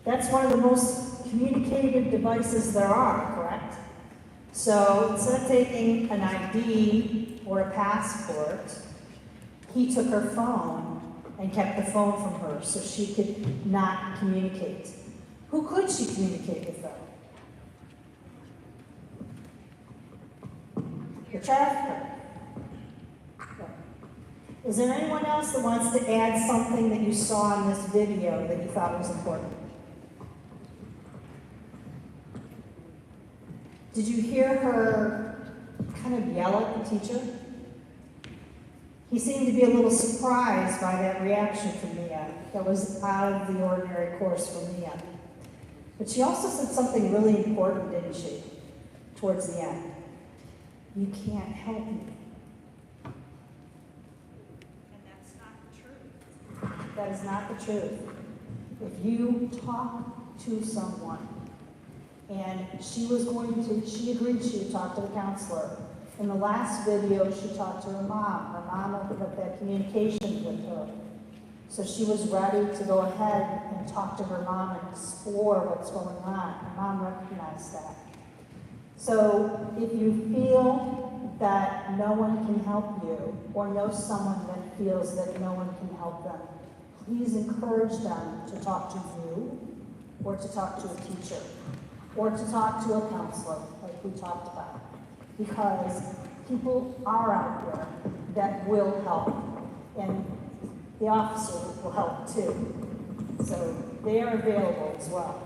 that's one of the most communicative devices there are, correct? So instead of taking an ID or a passport, he took her phone and kept the phone from her so she could not communicate. Who could she communicate with though? The trafficker. Is there anyone else that wants to add something that you saw in this video that you thought was important? Did you hear her kind of yell at the teacher? He seemed to be a little surprised by that reaction from Mia. That was out of the ordinary course for Mia. But she also said something really important, didn't she? Towards the end. You can't help me. That is not the truth. If you talk to someone, and she agreed she would talk to the counselor. In the last video, she talked to her mom. Her mom opened up that communication with her. So she was ready to go ahead and talk to her mom and explore what's going on. Her mom recognized that. So if you feel that no one can help you, or know someone that feels that no one can help them, please encourage them to talk to you, or to talk to a teacher, or to talk to a counselor, like we talked about. Because people are out there that will help, and the officer will help too. So they are available as well.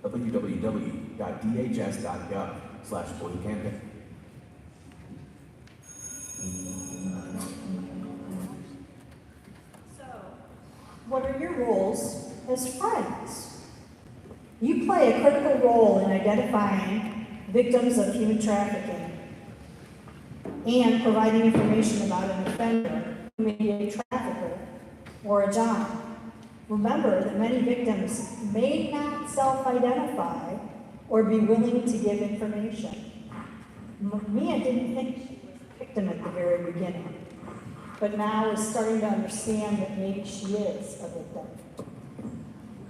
www.dhs.gov/BlueCampaign. What are your roles as friends? You play a critical role in identifying victims of human trafficking and providing information about an offender who may be a trafficker or a John. Remember that many victims may not self-identify or be willing to give information. Mia didn't think she was a victim at the very beginning, but now is starting to understand that maybe she is a victim.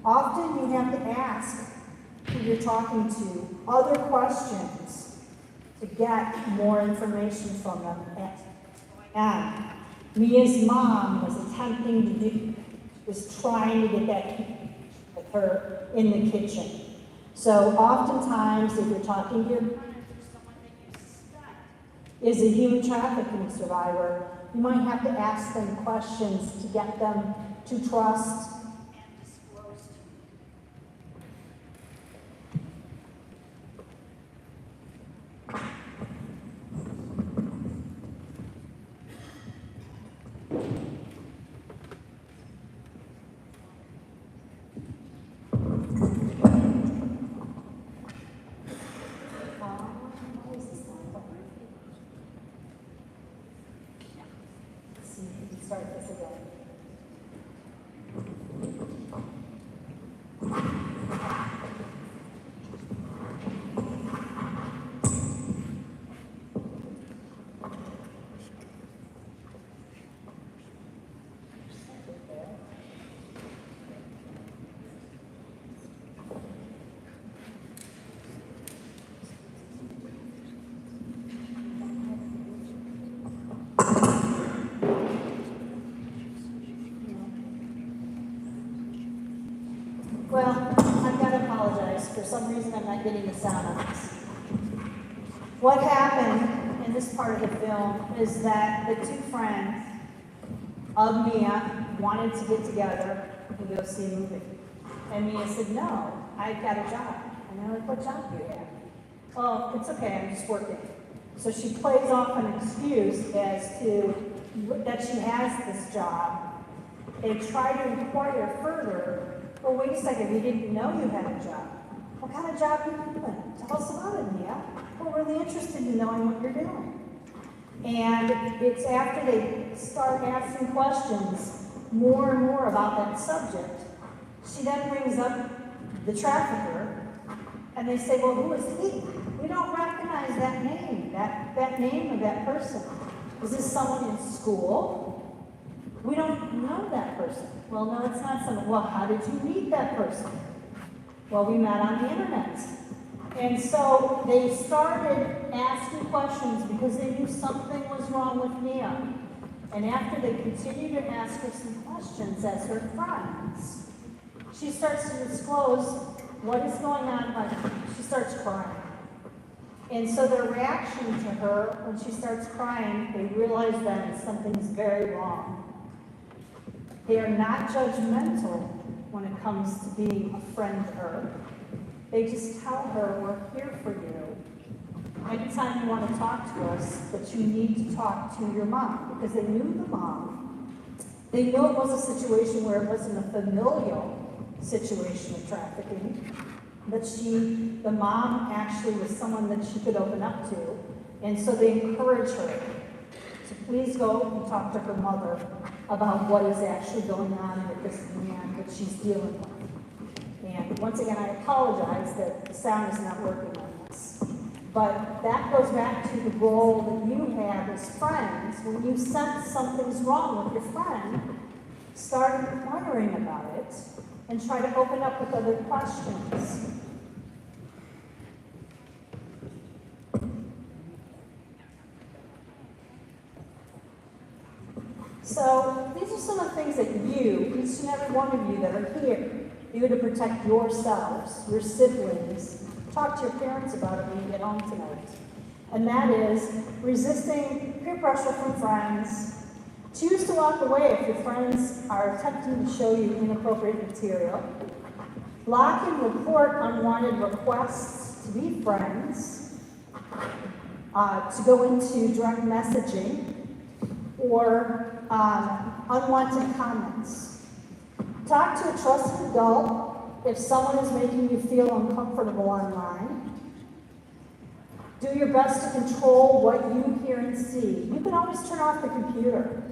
Often you have to ask who you're talking to other questions to get more information from them. And Mia's mom was trying to get that with her in the kitchen. So oftentimes if you're talking to your friend or someone that you suspect is a human trafficking survivor, you might have to ask them questions to get them to trust and disclose to you. Let's see, we can start this again. Well, I've got to apologize. For some reason, I'm not getting the sound on this. What happened in this part of the film is that the two friends of Mia wanted to get together and go see a movie. And Mia said, no, I've got a job. And they're like, what job do you have? Oh, it's okay, I'm just working. So she plays off an excuse as to that she has this job. They try to inquire further. Well, wait a second, we didn't know you had a job. What kind of job are you doing? Tell us about it, Mia. We're really interested in knowing what you're doing. And it's after they start asking questions more and more about that subject, she then brings up the trafficker, and they say, well, who is he? We don't recognize that name, that name of that person. Is this someone in school? We don't know that person. Well, no, it's not someone. Well, how did you meet that person? Well, we met on the internet. And so they started asking questions because they knew something was wrong with Mia. And after they continued to ask her some questions as her friends, she starts to disclose what is going on, but she starts crying. And so their reaction to her, when she starts crying, they realize that something's very wrong. They are not judgmental when it comes to being a friend to her. They just tell her, we're here for you. Anytime you want to talk to us, but you need to talk to your mom, because they knew the mom. They knew it was a situation where it wasn't a familial situation of trafficking, but the mom actually was someone that she could open up to, and so they encourage her to please go and talk to her mother about what is actually going on with this man that she's dealing with. And once again, I apologize that the sound is not working on this. But that goes back to the role that you have as friends. When you sense something's wrong with your friend, start inquiring about it and try to open up with other questions. So these are some of the things that you, each and every one of you that are here, do to protect yourselves, your siblings. Talk to your parents about it when you get home tonight. And that is resisting peer pressure from friends. Choose to walk away if your friends are attempting to show you inappropriate material. Block and report unwanted requests to be friends, to go into direct messaging, or unwanted comments. Talk to a trusted adult if someone is making you feel uncomfortable online. Do your best to control what you hear and see. You can always turn off the computer.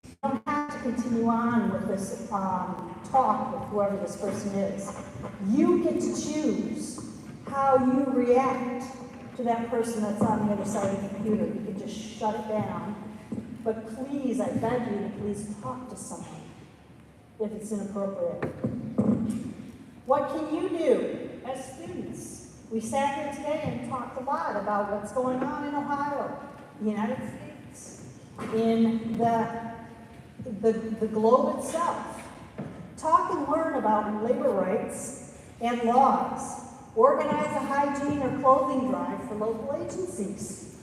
You don't have to continue on with this talk with whoever this person is. You get to choose how you react to that person that's on the other side of the computer. You can just shut it down. But please, I beg you to please talk to someone if it's inappropriate. What can you do as students? We sat here today and talked a lot about what's going on in Ohio, the United States, in the globe itself. Talk and learn about labor rights and laws. Organize a hygiene or clothing drive for local agencies.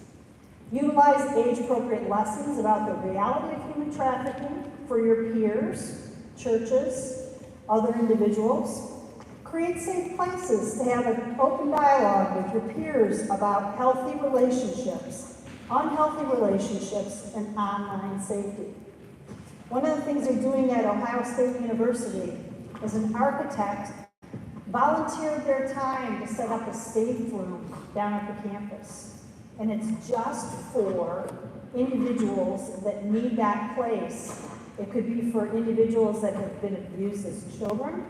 Utilize age-appropriate lessons about the reality of human trafficking for your peers, churches, other individuals. Create safe places to have an open dialogue with your peers about healthy relationships, unhealthy relationships, and online safety. One of the things they're doing at Ohio State University is an architect volunteered their time to set up a safe room down at the campus. And it's just for individuals that need that place. It could be for individuals that have been abused as children,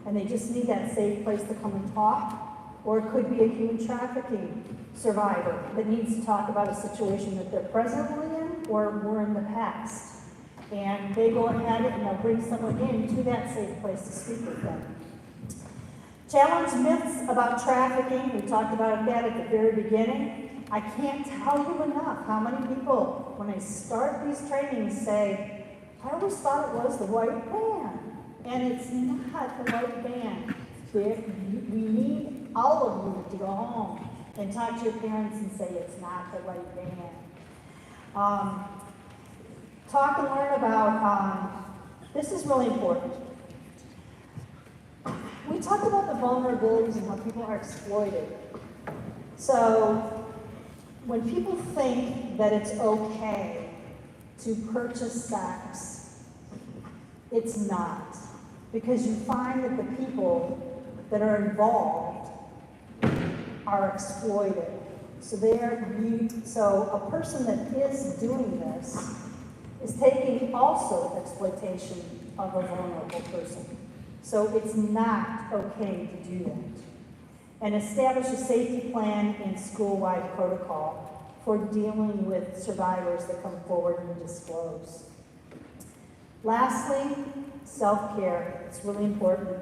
and they just need that safe place to come and talk. Or it could be a human trafficking survivor that needs to talk about a situation that they're presently in or were in the past. And they go ahead and they'll bring someone in to that safe place to speak with them. Challenge myths about trafficking. We talked about that at the very beginning. I can't tell you enough how many people, when I start these trainings, say, I always thought it was the white man. And it's not the right band. We need all of you to go home and talk to your parents and say it's not the right band. Talk and learn about, this is really important. We talked about the vulnerabilities and how people are exploited. So when people think that it's okay to purchase sex, it's not. Because you find that the people that are involved are exploited. So a person that is doing this is taking also exploitation of a vulnerable person. So it's not okay to do that. And establish a safety plan and school-wide protocol for dealing with survivors that come forward and disclose. Lastly, self-care. It's really important.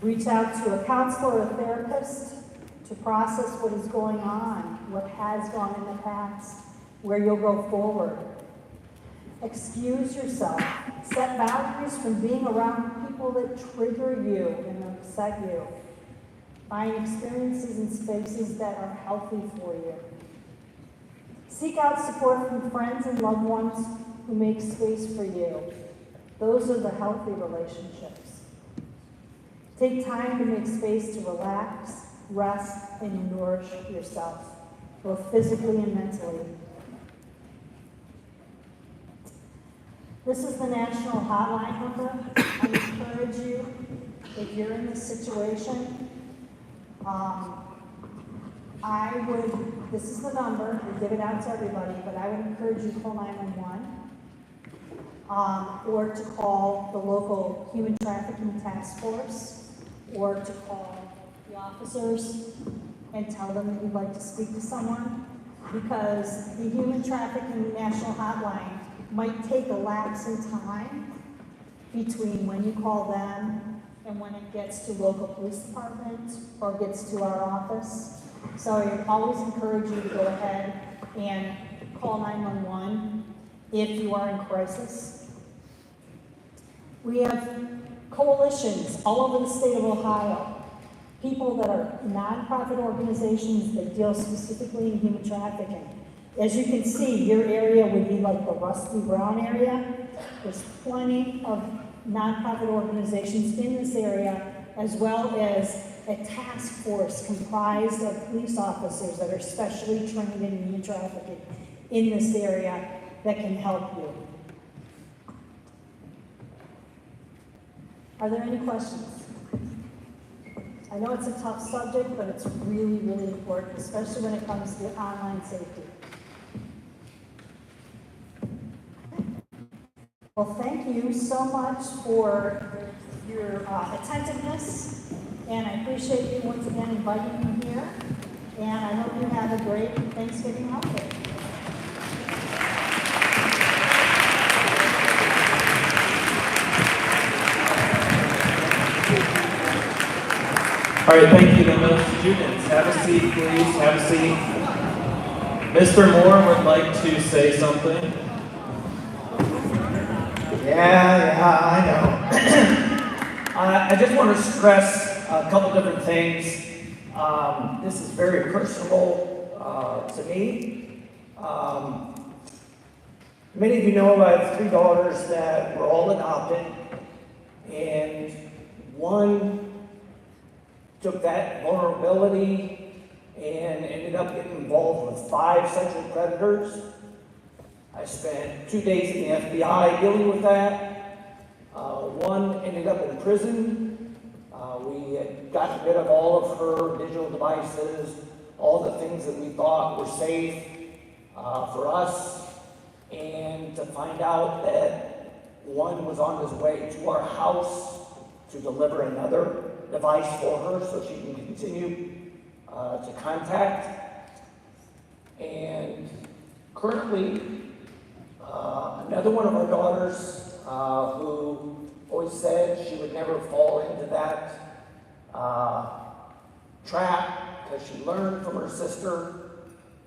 Reach out to a counselor or a therapist to process what is going on, what has gone in the past, where you'll go forward. Excuse yourself. Set boundaries from being around people that trigger you and upset you. Find experiences and spaces that are healthy for you. Seek out support from friends and loved ones who make space for you. Those are the healthy relationships. Take time to make space to relax, rest, and nourish yourself, both physically and mentally. This is the national hotline number. I encourage you, if you're in this situation, this is the number, we give it out to everybody, but I would encourage you to call 911 or to call the local human trafficking task force or to call the officers and tell them that you'd like to speak to someone, because the human trafficking national hotline might take a lapse in time between when you call them and when it gets to local police department or gets to our office. So I always encourage you to go ahead and call 911 if you are in crisis. We have coalitions all over the state of Ohio, people that are nonprofit organizations that deal specifically in human trafficking. As you can see, your area would be like the Rusty Brown area. There's plenty of nonprofit organizations in this area, as well as a task force comprised of police officers that are specially trained in human trafficking in this area that can help you. Are there any questions? I know it's a tough subject, but it's really, really important, especially when it comes to online safety. Well, thank you so much for your attentiveness, and I appreciate you once again inviting me here, and I hope you have a great Thanksgiving holiday. All right, thank you to those students. Have a seat, please. Have a seat. Mr. Moore would like to say something. Yeah, I know. I just want to stress a couple different things. This is very personal to me. Many of you know I have 3 daughters that were all adopted, and one took that vulnerability and ended up getting involved with 5 sexual predators. I spent 2 days in the FBI dealing with that. One ended up in prison. We had gotten rid of all of her digital devices, all the things that we thought were safe for us, and to find out that one was on his way to our house to deliver another device for her so she can continue to contact. And currently, another one of our daughters who always said she would never fall into that trap because she learned from her sister,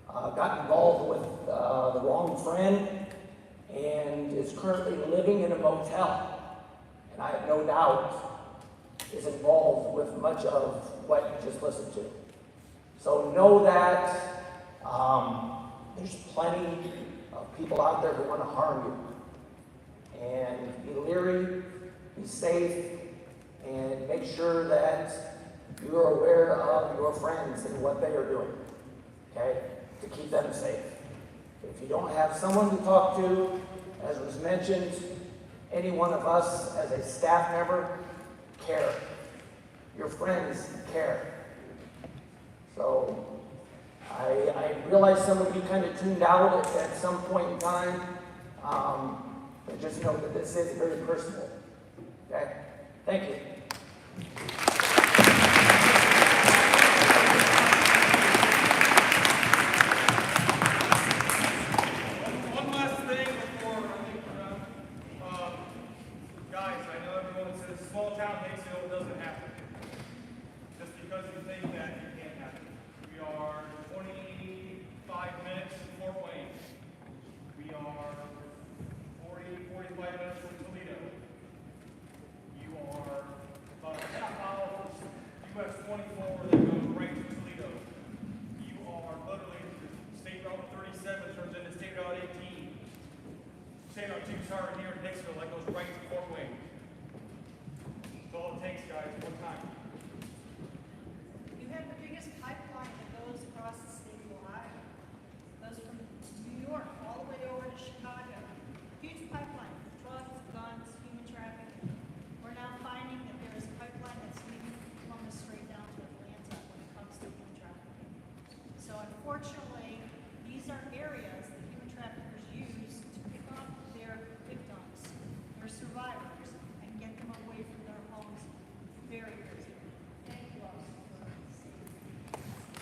got involved with the wrong friend, and is currently living in a motel. and I have no doubt is involved with much of what you just listened to. So know that there's plenty of people out there who want to harm you. And be leery, be safe, and make sure that you are aware of your friends and what they are doing, okay, to keep them safe. If you don't have someone to talk to, as was mentioned, any one of us as a staff member care. Your friends care. So I realize some of you kind of tuned out at some point in time, but just know that this is very personal. Okay? Thank you. One last thing before I think we're done. Guys, I know everyone says small town Hicksville doesn't happen. Just because you think that you can't happen. We are 25 minutes from Fort Wayne. We are 45 minutes from Toledo. You are about a half hour from US 24 that goes right to Toledo. You are literally, State Route 37 turns into State Route 18. State Route 2 started here in Hicksville that goes right to Fort Wayne. That's all it takes, guys, one time. You have the biggest pipeline that goes across the state of Ohio. Goes from New York all the way over to Chicago. Huge pipeline, drugs, guns, human trafficking. We're now finding that there is a pipeline that's leading from Columbus straight down to Atlanta when it comes to human trafficking. So unfortunately, these are areas that human traffickers use to pick up their victims, their survivors, and get them away from their homes very, very soon. Thank you all.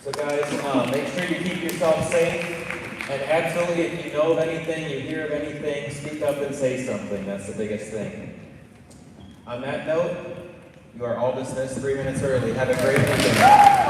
So guys, make sure you keep yourself safe, and absolutely if you know of anything, you hear of anything, speak up and say something. That's the biggest thing. On that note, you are all dismissed 3 minutes early. Have a great weekend.